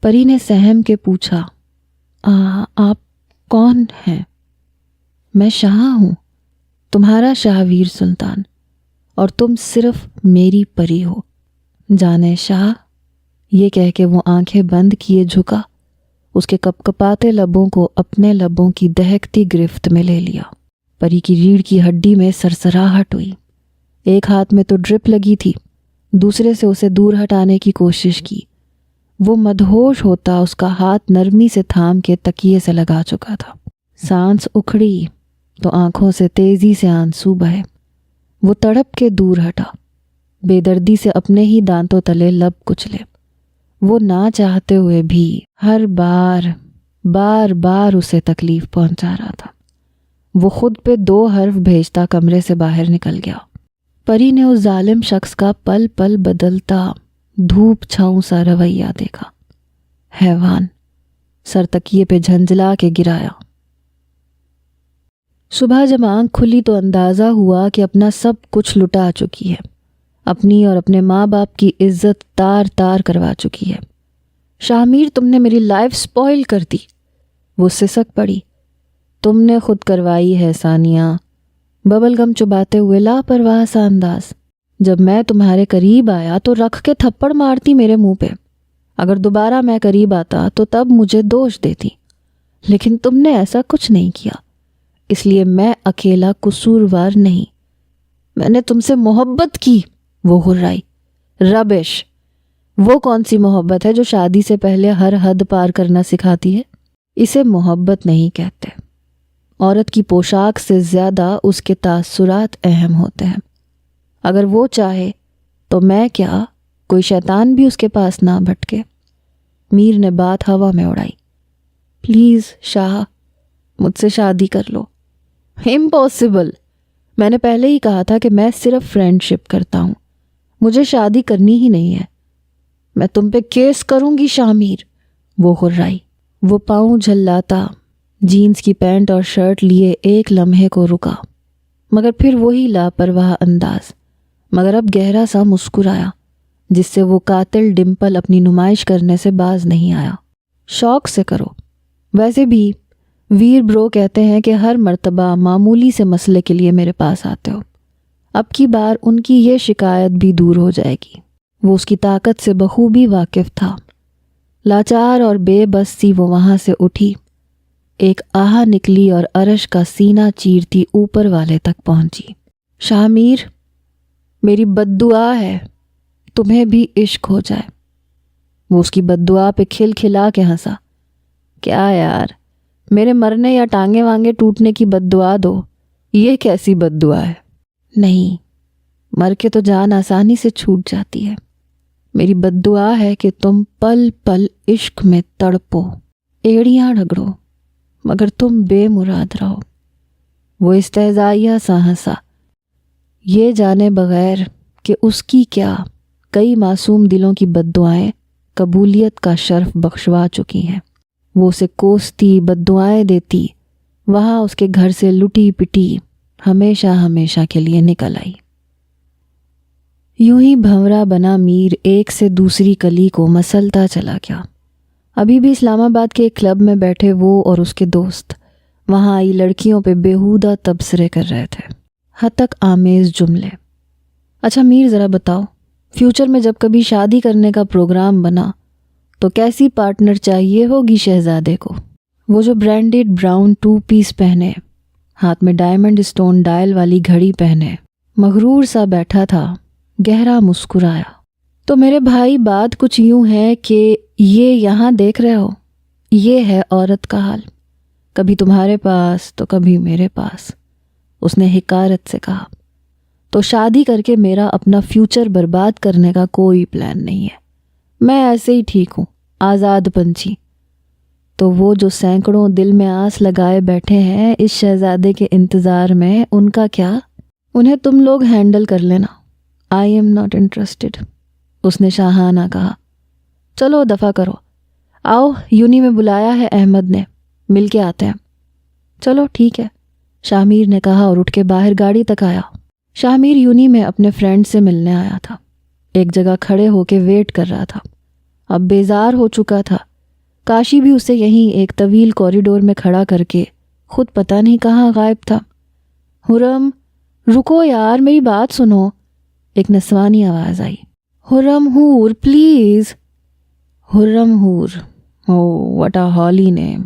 پری نے سہم کے پوچھا، آپ کون ہیں؟ میں شاہ ہوں، تمہارا شاہ ویر سلطان، اور تم صرف میری پری ہو۔ جانے شاہ، یہ کہہ کے وہ آنکھیں بند کیے جھکا، اس کے کپکپاتے لبوں کو اپنے لبوں کی دہکتی گرفت میں لے لیا۔ پری کی ریڑھ کی ہڈی میں سرسراہٹ ہوئی۔ ایک ہاتھ میں تو ڈرپ لگی تھی، دوسرے سے اسے دور ہٹانے کی کوشش کی۔ وہ مدہوش ہوتا اس کا ہاتھ نرمی سے تھام کے تکیے سے لگا چکا تھا۔ سانس اکھڑی تو آنکھوں سے تیزی سے آنسو بہے۔ وہ تڑپ کے دور ہٹا، بے دردی سے اپنے ہی دانتوں تلے لب کچلے۔ وہ نہ چاہتے ہوئے بھی ہر بار بار اسے تکلیف پہنچا رہا تھا۔ وہ خود پہ 2 حرف بھیجتا کمرے سے باہر نکل گیا۔ پری نے اس ظالم شخص کا پل پل بدلتا دھوپ چھاؤں سا رویہ دیکھا۔ حیوان، سر تکیے پہ جھنجلا کے گرایا۔ صبح جب آنکھ کھلی تو اندازہ ہوا کہ اپنا سب کچھ لٹا چکی ہے، اپنی اور اپنے ماں باپ کی عزت تار تار کروا چکی ہے۔ شاہ میر، تم نے میری لائف سپوائل کر دی۔ وہ سسک پڑی۔ تم نے خود کروائی ہے ثانیہ، ببل گم چباتے ہوئے لاپرواہ سا انداز۔ جب میں تمہارے قریب آیا تو رکھ کے تھپڑ مارتی میرے منہ پہ۔ اگر دوبارہ میں قریب آتا تو تب مجھے دوش دیتی، لیکن تم نے ایسا کچھ نہیں کیا، اس لیے میں اکیلا قصوروار نہیں۔ میں نے تم سے محبت کی، وہ غرائی۔ ربش! وہ کون سی محبت ہے جو شادی سے پہلے ہر حد پار کرنا سکھاتی ہے؟ اسے محبت نہیں کہتے۔ عورت کی پوشاک سے زیادہ اس کے تاثرات اہم ہوتے ہیں۔ اگر وہ چاہے تو میں کیا، کوئی شیطان بھی اس کے پاس نہ بھٹکے۔ میر نے بات ہوا میں اڑائی۔ پلیز شاہ، مجھ سے شادی کر لو۔ امپاسبل! میں نے پہلے ہی کہا تھا کہ میں صرف فرینڈ شپ کرتا ہوں، مجھے شادی کرنی ہی نہیں ہے۔ میں تم پہ کیس کروں گی شاہ میر، وہ غرائی۔ وہ پاؤں جھلاتا جینز کی پینٹ اور شرٹ لیے ایک لمحے کو رکا، مگر پھر وہی لاپرواہ انداز، مگر اب گہرا سا مسکرایا جس سے وہ قاتل ڈمپل اپنی نمائش کرنے سے باز نہیں آیا۔ شوق سے کرو۔ ویسے بھی ویر برو کہتے ہیں کہ ہر مرتبہ معمولی سے مسئلے کے لیے میرے پاس آتے ہو۔ اب کی بار ان کی یہ شکایت بھی دور ہو جائے گی۔ وہ اس کی طاقت سے بخوبی واقف تھا۔ لاچار اور بے بس سی وہ وہاں سے اٹھی، ایک آہ نکلی اور عرش کا سینہ چیرتی اوپر والے تک پہنچی۔ شاہ میر، میری بد دعا ہے تمہیں بھی عشق ہو جائے۔ وہ اس کی بد دعا پہ کھل کھلا کے ہنسا۔ کیا یار، میرے مرنے یا ٹانگیں وانگے ٹوٹنے کی بد دعا دو، یہ کیسی بد دعا ہے؟ نہیں، مر کے تو جان آسانی سے چھوٹ جاتی ہے۔ میری بد دعا ہے کہ تم پل پل عشق میں تڑپو، ایڑیاں رگڑو، مگر تم بے مراد رہو۔ وہ استہزائیہ سا ہنسا، یہ جانے بغیر کہ اس کی کیا کئی معصوم دلوں کی بد دعائیں قبولیت کا شرف بخشوا چکی ہیں۔ وہ اسے کوستی، بد دعائیں دیتی، وہاں اس کے گھر سے لٹی پٹی ہمیشہ ہمیشہ کے لیے نکل آئی۔ یوں ہی بھنورا بنا میر ایک سے دوسری کلی کو مسلتا چلا گیا۔ ابھی بھی اسلام آباد کے ایک کلب میں بیٹھے وہ اور اس کے دوست وہاں آئی لڑکیوں پہ بیہودہ تبصرے کر رہے تھے، ہتک آمیز جملے۔ اچھا میر، ذرا بتاؤ، فیوچر میں جب کبھی شادی کرنے کا پروگرام بنا تو کیسی پارٹنر چاہیے ہوگی شہزادے کو؟ وہ جو برانڈیڈ براؤن 2 پیس پہنے، ہاتھ میں ڈائمنڈ اسٹون ڈائل والی گھڑی پہنے، مغرور سا بیٹھا تھا، گہرا مسکرایا۔ تو میرے بھائی بات کچھ یوں ہے کہ یہ یہاں دیکھ رہے ہو، یہ ہے عورت کا حال، کبھی تمہارے پاس تو کبھی میرے پاس۔ اس نے حقارت سے کہا۔ تو شادی کر کے میرا اپنا فیوچر برباد کرنے کا کوئی پلان نہیں ہے، میں ایسے ہی ٹھیک ہوں، آزاد پنچھی۔ تو وہ جو سینکڑوں دل میں آس لگائے بیٹھے ہیں اس شہزادے کے انتظار میں، ان کا کیا؟ انہیں تم لوگ ہینڈل کر لینا، آئی ایم ناٹ انٹرسٹڈ، اس نے شاہانہ کہا۔ چلو دفع کرو، آؤ، یونی میں بلایا ہے احمد نے، مل کے آتے ہیں۔ چلو ٹھیک ہے، شاہ میر نے کہا اور اٹھ کے باہر گاڑی تک آیا۔ شاہ میر یونی میں اپنے فرینڈ سے ملنے آیا تھا۔ ایک جگہ کھڑے ہو کے ویٹ کر رہا تھا۔ اب بیزار ہو چکا تھا۔ کاشی بھی اسے یہیں ایک طویل کوریڈور میں کھڑا کر کے خود پتہ نہیں کہاں غائب تھا۔ حرم رکو یار، میری بات سنو، ایک نسوانی آواز آئی۔ حرم حور پلیز۔ حرم حور، او واٹ اے ہالی نیم۔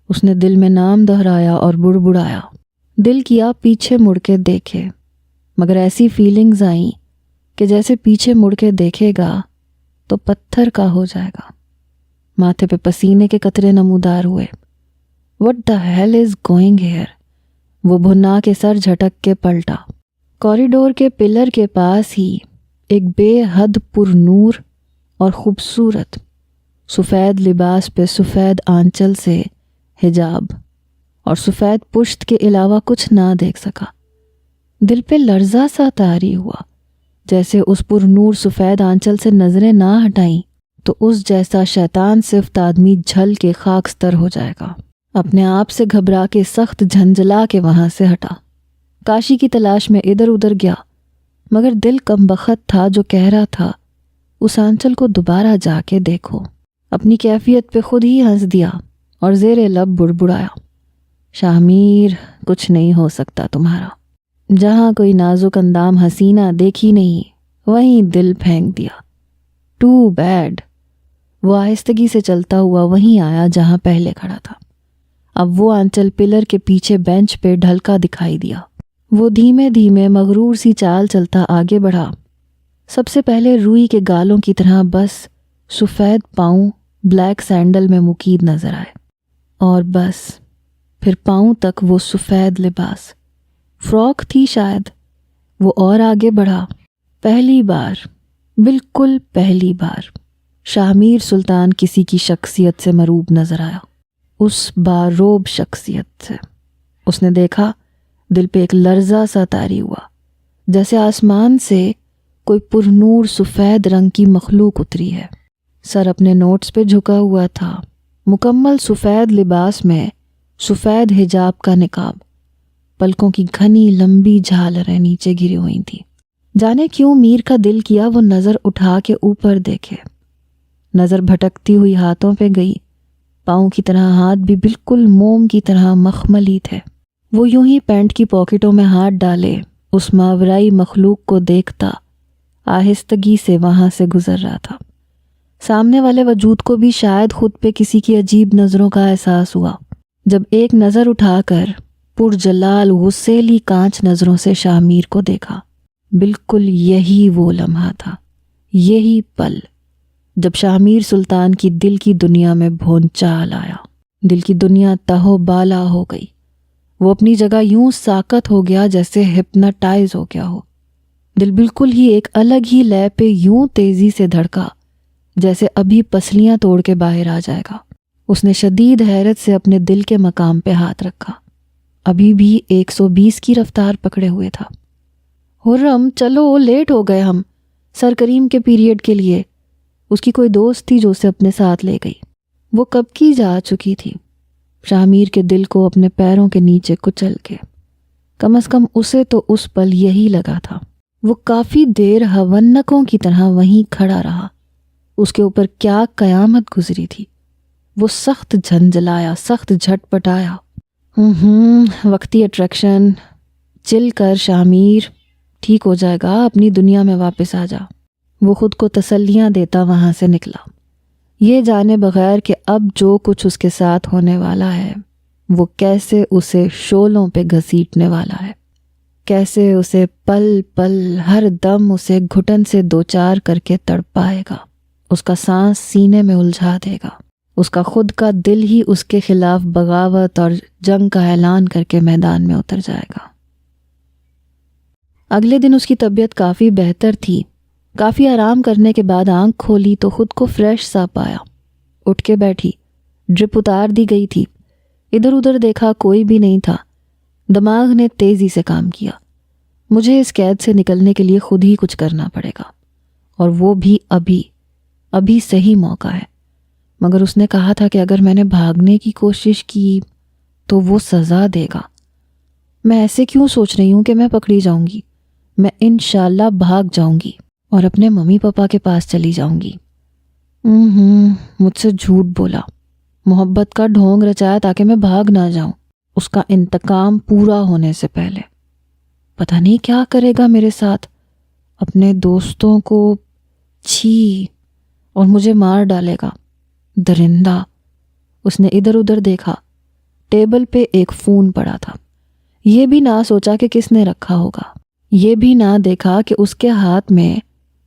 اس نے دل میں نام دہرایا اور بڑبڑایا۔ دل کیا پیچھے مڑ کے دیکھے، مگر ایسی فیلنگز آئیں کہ جیسے پیچھے مڑ کے دیکھے گا تو پتھر کا ہو جائے گا۔ ماتھے پہ پسینے کے قطرے نمودار ہوئے۔ What the hell is going here؟ وہ بھنا کے سر جھٹک کے پلٹا۔ کوریڈور کے پلر کے پاس ہی ایک بے حد پر نور اور خوبصورت سفید لباس پہ سفید آنچل سے حجاب اور سفید پشت کے علاوہ کچھ نہ دیکھ سکا۔ دل پہ لرزہ سا طاری ہوا، جیسے اس پر نور سفید آنچل سے نظریں نہ ہٹائیں تو اس جیسا شیطان صفت آدمی جھل کے خاکستر ہو جائے گا۔ اپنے آپ سے گھبرا کے سخت جھنجلا کے وہاں سے ہٹا۔ کاشی کی تلاش میں ادھر ادھر گیا، مگر دل کم بخت تھا جو کہہ رہا تھا اس آنچل کو دوبارہ جا کے دیکھو۔ اپنی کیفیت پہ خود ہی ہنس دیا اور زیر لب بڑبڑایا، شاہ کچھ نہیں ہو سکتا تمہارا۔ جہاں کوئی نازک اندام حسینہ دیکھی نہیں وہیں دل پھینک دیا۔ Too bad. وہ آہستگی سے چلتا ہوا وہیں آیا جہاں پہلے کھڑا تھا۔ اب وہ آنچل پلر کے پیچھے بینچ پہ ڈھلکا دکھائی دیا۔ وہ دھیمے دھیمے مغرور سی چال چلتا آگے بڑھا۔ سب سے پہلے روئی کے گالوں کی طرح بس سفید پاؤں بلیک سینڈل میں مقید نظر آئے، اور بس پھر پاؤں تک وہ سفید لباس، فراک تھی شاید۔ وہ اور آگے بڑھا۔ پہلی بار، بالکل پہلی بار شاہ میر سلطان کسی کی شخصیت سے مروب نظر آیا، اس باروب شخصیت سے۔ اس نے دیکھا، دل پہ ایک لرزہ سا طاری ہوا، جیسے آسمان سے کوئی پرنور سفید رنگ کی مخلوق اتری ہے۔ سر اپنے نوٹس پہ جھکا ہوا تھا، مکمل سفید لباس میں سفید حجاب کا نقاب، پلکوں کی گھنی لمبی جھالریں نیچے گری ہوئی تھی۔ جانے کیوں میر کا دل کیا وہ نظر اٹھا کے اوپر دیکھے۔ نظر بھٹکتی ہوئی ہاتھوں پہ گئی، پاؤں کی طرح ہاتھ بھی بالکل موم کی طرح مخملی تھے۔ وہ یوں ہی پینٹ کی پاکٹوں میں ہاتھ ڈالے اس ماورائی مخلوق کو دیکھتا آہستگی سے وہاں سے گزر رہا تھا۔ سامنے والے وجود کو بھی شاید خود پہ کسی کی عجیب نظروں کا احساس ہوا، جب ایک نظر اٹھا کر پرجلال غصیلی کانچ نظروں سے شاہ میر کو دیکھا۔ بالکل یہی وہ لمحہ تھا، یہی پل جب شاہ میر سلطان کی دل کی دنیا میں بھونچال آیا۔ دل کی دنیا تہو بالا ہو گئی۔ وہ اپنی جگہ یوں ساکت ہو گیا جیسے ہپناٹائز ہو گیا ہو۔ دل بالکل ہی ایک الگ ہی لے پہ یوں تیزی سے دھڑکا جیسے ابھی پسلیاں توڑ کے باہر آ جائے گا۔ اس نے شدید حیرت سے اپنے دل کے مقام پہ ہاتھ رکھا، ابھی بھی 120 کی رفتار پکڑے ہوئے تھا۔ حرم چلو، لیٹ ہو گئے ہم، سر کریم کے پیریڈ کے لیے۔ اس کی کوئی دوست تھی جو اسے اپنے ساتھ لے گئی۔ وہ کب کی جا چکی تھی، شاہ میر کے دل کو اپنے پیروں کے نیچے کچل کے۔ کم از کم اسے تو اس پل یہی لگا تھا۔ وہ کافی دیر ہونکوں کی طرح وہیں کھڑا رہا۔ اس کے اوپر کیا قیامت گزری تھی۔ وہ سخت جھنجلایا، سخت جھٹ پٹایا۔ وقتی اٹریکشن، چل کر شاہ میر، ٹھیک ہو جائے گا، اپنی دنیا میں واپس آ جا۔ وہ خود کو تسلیاں دیتا وہاں سے نکلا، یہ جانے بغیر کہ اب جو کچھ اس کے ساتھ ہونے والا ہے وہ کیسے اسے شعلوں پہ گھسیٹنے والا ہے، کیسے اسے پل پل ہر دم اسے گھٹن سے دوچار کر کے تڑپائے گا، اس کا سانس سینے میں الجھا دے گا، اس کا خود کا دل ہی اس کے خلاف بغاوت اور جنگ کا اعلان کر کے میدان میں اتر جائے گا۔ اگلے دن اس کی طبیعت کافی بہتر تھی۔ کافی آرام کرنے کے بعد آنکھ کھولی تو خود کو فریش سا پایا۔ اٹھ کے بیٹھی، ڈرپ اتار دی گئی تھی۔ ادھر ادھر دیکھا، کوئی بھی نہیں تھا۔ دماغ نے تیزی سے کام کیا، مجھے اس قید سے نکلنے کے لیے خود ہی کچھ کرنا پڑے گا، اور وہ بھی ابھی صحیح موقع ہے۔ مگر اس نے کہا تھا کہ اگر میں نے بھاگنے کی کوشش کی تو وہ سزا دے گا۔ میں ایسے کیوں سوچ رہی ہوں کہ میں پکڑی جاؤں گی؟ میں انشاءاللہ بھاگ جاؤں گی۔ اور اپنے ممی پاپا کے پاس چلی جاؤں گی۔ مجھ سے جھوٹ بولا، محبت کا ڈھونگ رچایا تاکہ میں بھاگ نہ جاؤں اس کا انتقام پورا ہونے سے پہلے۔ پتہ نہیں کیا کرے گا میرے ساتھ، اپنے دوستوں کو چھی اور مجھے مار ڈالے گا، درندہ۔ اس نے ادھر ادھر دیکھا، ٹیبل پہ ایک فون پڑا تھا۔ یہ بھی نہ سوچا کہ کس نے رکھا ہوگا، یہ بھی نہ دیکھا کہ اس کے ہاتھ میں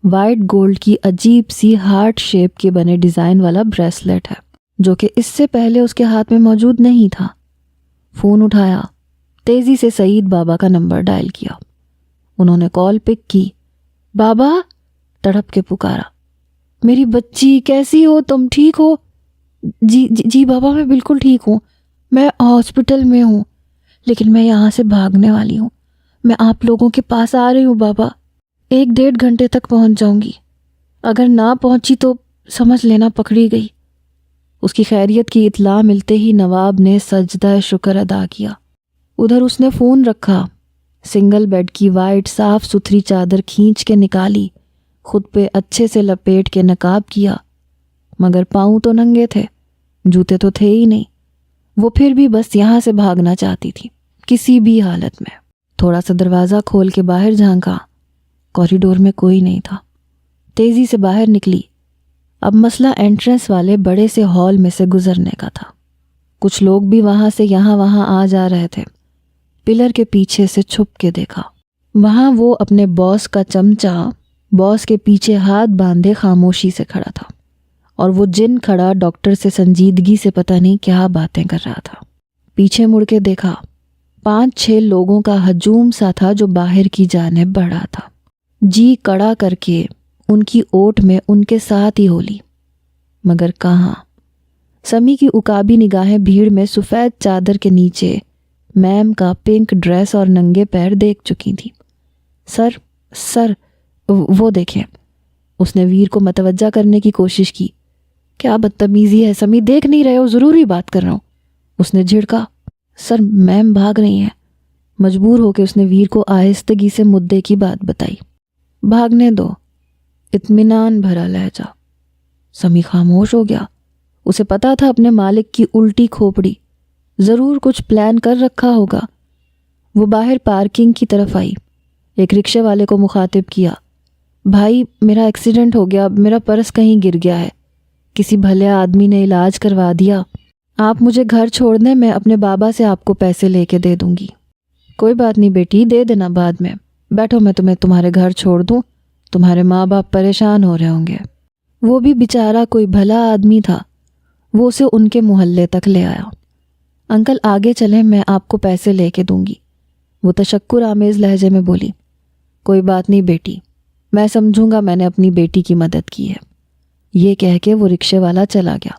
وائٹ گولڈ کی عجیب سی ہارٹ شیپ کے بنے ڈیزائن والا بریسلیٹ ہے، جو کہ اس سے پہلے اس کے ہاتھ میں موجود نہیں تھا۔ فون اٹھایا، تیزی سے سعید بابا کا نمبر ڈائل کیا۔ انہوں نے کال پک کی۔ بابا، تڑپ کے پکارا، میری بچی کیسی ہو تم، ٹھیک ہو؟ جی بابا، میں بالکل ٹھیک ہوں، میں ہاسپٹل میں ہوں، لیکن میں یہاں سے بھاگنے والی ہوں، میں آپ لوگوں کے پاس آ رہی ہوں بابا، 1-1.5 گھنٹے تک پہنچ جاؤں گی، اگر نہ پہنچی تو سمجھ لینا پکڑی گئی۔ اس کی خیریت کی اطلاع ملتے ہی نواب نے سجدہ شکر ادا کیا۔ ادھر اس نے فون رکھا، سنگل بیڈ کی وائٹ صاف ستھری چادر کھینچ کے نکالی، خود پہ اچھے سے لپیٹ کے نقاب کیا، مگر پاؤں تو ننگے تھے، جوتے تو تھے ہی نہیں۔ وہ پھر بھی بس یہاں سے بھاگنا چاہتی تھی، کسی بھی حالت میں۔ تھوڑا سا دروازہ کھول کے باہر جھانکا، کوریڈور میں کوئی نہیں تھا۔ تیزی سے باہر نکلی۔ اب مسئلہ انٹرنس والے بڑے سے ہال میں سے گزرنے کا تھا۔ کچھ لوگ بھی وہاں سے یہاں وہاں آ جا رہے تھے۔ پلر کے پیچھے سے چھپ کے دیکھا، وہاں وہ اپنے باس کا چمچہ باس کے پیچھے ہاتھ باندھے خاموشی سے کھڑا تھا، اور وہ جن کھڑا ڈاکٹر سے سنجیدگی سے پتہ نہیں کیا باتیں کر رہا تھا۔ پیچھے مڑ کے دیکھا، 5-6 لوگوں کا ہجوم سا تھا جو باہر کی جانب بڑھا تھا۔ جی کڑا کر کے ان کی اوٹ میں ان کے ساتھ ہی ہولی، مگر کہاں؟ سمی کی عقابی نگاہیں بھیڑ میں سفید چادر کے نیچے میم کا پنک ڈریس اور ننگے پیر دیکھ چکی تھی۔ سر وہ دیکھیں۔ اس نے ویر کو متوجہ کرنے کی کوشش کی۔ کیا بدتمیزی ہے سمی، دیکھ نہیں رہے ہو؟ ضروری بات کر رہا ہوں۔ اس نے جھڑکا۔ سر، میم بھاگ رہی ہیں۔ مجبور ہو کے اس نے ویر کو آہستگی سے مدعے کی بات بتائی۔ بھاگنے دو، اطمینان بھرا لہجہ۔ سمی خاموش ہو گیا۔ اسے پتا تھا اپنے مالک کی الٹی کھوپڑی، ضرور کچھ پلان کر رکھا ہوگا۔ وہ باہر پارکنگ کی طرف آئی، ایک رکشے والے کو مخاطب کیا۔ بھائی، میرا ایکسیڈنٹ ہو گیا، میرا پرس کہیں گر گیا ہے، کسی بھلے آدمی نے علاج کروا دیا، آپ مجھے گھر چھوڑ دیں، میں اپنے بابا سے آپ کو پیسے لے کے دے دوں گی۔ کوئی بات نہیں بیٹی، دے دینا بعد میں، بیٹھو میں تمہیں تمہارے گھر چھوڑ دوں، تمہارے ماں باپ پریشان ہو رہے ہوں گے۔ وہ بھی بیچارہ کوئی بھلا آدمی تھا، وہ اسے ان کے محلے تک لے آیا۔ انکل آگے چلیں، میں آپ کو پیسے لے کے دوں گی، وہ تشکر آمیز لہجے میں بولی۔ کوئی بات نہیں بیٹی، میں سمجھوں گا میں نے اپنی بیٹی کی مدد کی ہے۔ یہ کہہ کے وہ رکشے والا چلا گیا۔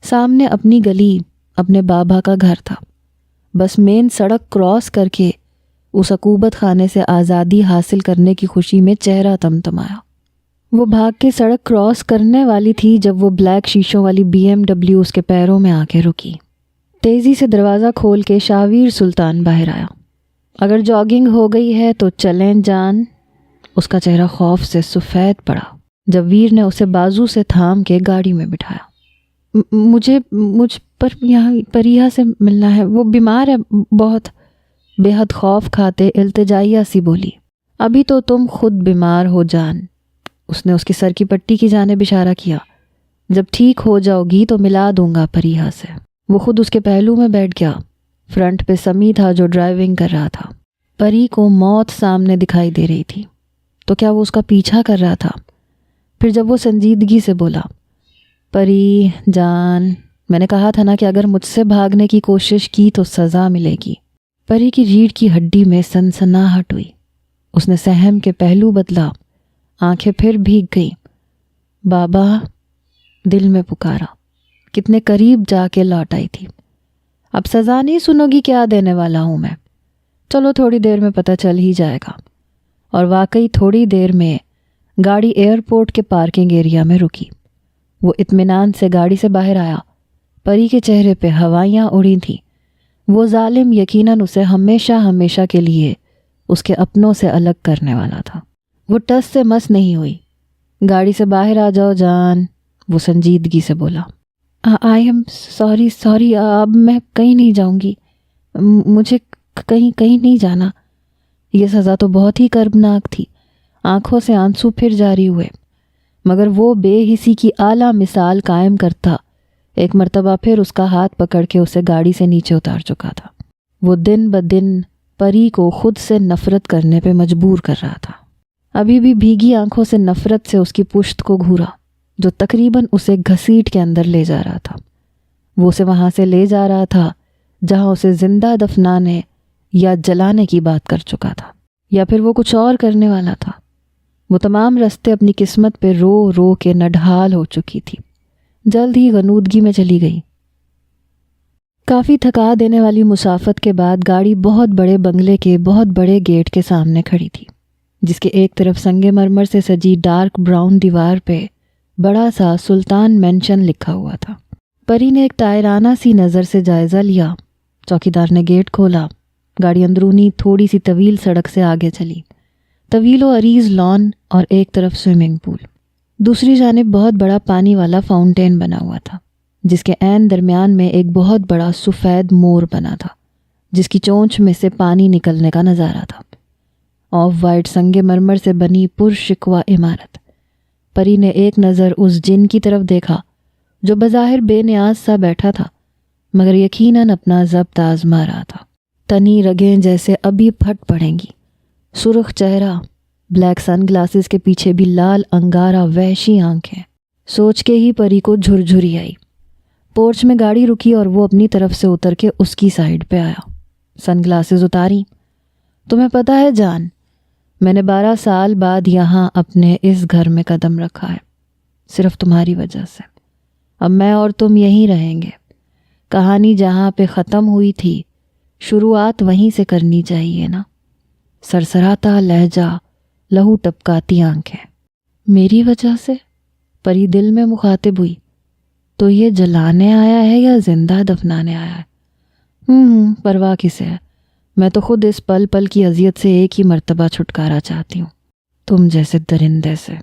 سامنے اپنی گلی، اپنے بابا کا گھر تھا۔ بس مین سڑک کراس کر کے اس عقوبت خانے سے آزادی حاصل کرنے کی خوشی میں چہرہ تمتمایا۔ وہ بھاگ کے سڑک کراس کرنے والی تھی جب وہ بلیک شیشوں والی BMW اس کے پیروں میں آ کے رکی۔ تیزی سے دروازہ کھول کے شاویر سلطان باہر آیا۔ اگر جاگنگ ہو گئی ہے تو چلیں جان۔ اس کا چہرہ خوف سے سفید پڑا جب ویر نے اسے بازو سے تھام کے گاڑی میں بٹھایا۔ مجھ پر یہاں پریہ سے ملنا ہے، وہ بیمار ہے بہت، بے حد خوف کھاتے التجائیہ سی بولی۔ ابھی تو تم خود بیمار ہو جان۔ اس نے اس کی سر کی پٹی کی جانب اشارہ کیا۔ جب ٹھیک ہو جاؤ گی تو ملا دوں گا پریہ سے۔ وہ خود اس کے پہلو میں بیٹھ گیا۔ فرنٹ پہ سمی تھا جو ڈرائیونگ کر رہا تھا۔ پری کو موت سامنے دکھائی دے رہی تھی، تو کیا وہ اس کا پیچھا کر رہا تھا؟ پھر جب وہ سنجیدگی سے بولا، پری جان، میں نے کہا تھا نا کہ اگر مجھ سے بھاگنے کی کوشش کی تو سزا ملے گی۔ پری کی ریڑھ کی ہڈی میں سنسناہٹ ہوئی۔ اس نے سہم کے پہلو بدلا، آنکھیں پھر بھیگ گئی۔ بابا، دل میں پکارا، کتنے قریب جا کے لوٹ آئی تھی۔ اب سزا نہیں سنو گی کیا دینے والا ہوں میں؟ چلو تھوڑی دیر میں پتہ چل ہی جائے گا۔ اور واقعی تھوڑی دیر میں گاڑی ایئرپورٹ کے پارکنگ ایریا میں رکی۔ وہ اطمینان سے گاڑی سے باہر آیا۔ پری کے چہرے پہ ہوائیاں اڑی تھیں۔ وہ ظالم یقیناً اسے ہمیشہ ہمیشہ کے لیے اس کے اپنوں سے الگ کرنے والا تھا۔ وہ ٹس سے مس نہیں ہوئی۔ گاڑی سے باہر آ جاؤ جان، وہ سنجیدگی سے بولا۔ آئی ایم سوری، اب میں کہیں نہیں جاؤں گی، مجھے کہیں نہیں جانا۔ یہ سزا تو بہت ہی کربناک تھی۔ آنکھوں سے آنسو پھر جاری ہوئے، مگر وہ بے حسی کی اعلیٰ مثال قائم کرتا ایک مرتبہ پھر اس کا ہاتھ پکڑ کے اسے گاڑی سے نیچے اتار چکا تھا۔ وہ دن بدن پری کو خود سے نفرت کرنے پہ مجبور کر رہا تھا۔ ابھی بھی بھیگی آنکھوں سے نفرت سے اس کی پشت کو گھورا جو تقریباً اسے گھسیٹ کے اندر لے جا رہا تھا۔ وہ اسے وہاں سے لے جا رہا تھا جہاں اسے زندہ دفنانے یا جلانے کی بات کر چکا تھا، یا پھر وہ کچھ اور کرنے والا تھا۔ وہ تمام رستے اپنی قسمت پہ رو رو کے نڈھال ہو چکی تھی۔ جلد ہی غنودگی میں چلی گئی۔ کافی تھکا دینے والی مسافت کے بعد گاڑی بہت بڑے بنگلے کے بہت بڑے گیٹ کے سامنے کھڑی تھی، جس کے ایک طرف سنگ مرمر سے سجی ڈارک براؤن دیوار پہ بڑا سا سلطان مینشن لکھا ہوا تھا۔ پری نے ایک ٹائرانہ سی نظر سے جائزہ لیا۔ چوکیدار نے گیٹ کھولا۔ گاڑی اندرونی تھوڑی سی طویل سڑک سے آگے چلی۔ طویل و عریض لان اور ایک طرف سوئمنگ پول، دوسری جانب بہت بڑا پانی والا فاؤنٹین بنا ہوا تھا، جس کے عین درمیان میں ایک بہت بڑا سفید مور بنا تھا جس کی چونچ میں سے پانی نکلنے کا نظارہ تھا۔ آف وائٹ سنگ مرمر سے بنی پرشکوہ عمارت۔ پری نے ایک نظر اس جن کی طرف دیکھا جو بظاہر بے نیاز سا بیٹھا تھا، مگر یقیناً اپنا ضبط آزما رہا تھا۔ تنی رگیں جیسے ابھی پھٹ پڑیں گی، سرخ چہرہ، بلیک سن گلاسز کے پیچھے بھی لال انگارہ وحشی آنکھیں۔ سوچ کے ہی پری کو جھرجھری آئی۔ پورچ میں گاڑی رکی اور وہ اپنی طرف سے اتر کے اس کی سائیڈ پہ آیا۔ سن گلاسز اتاری۔ تمہیں پتہ ہے جان، میں نے 12 سال بعد یہاں اپنے اس گھر میں قدم رکھا ہے، صرف تمہاری وجہ سے۔ اب میں اور تم یہیں رہیں گے۔ کہانی جہاں پہ ختم ہوئی تھی شروعات وہیں سے کرنی چاہیے نا۔ سرسراتا لہجہ، لہو ٹپکاتی آنکھیں۔ میری وجہ سے؟ پری دل میں مخاطب ہوئی۔ تو یہ جلانے آیا ہے یا زندہ دفنانے آیا ہے؟ پرواہ کسے ہے، میں تو خود اس پل پل کی اذیت سے ایک ہی مرتبہ چھٹکارا چاہتی ہوں، تم جیسے درندے سے۔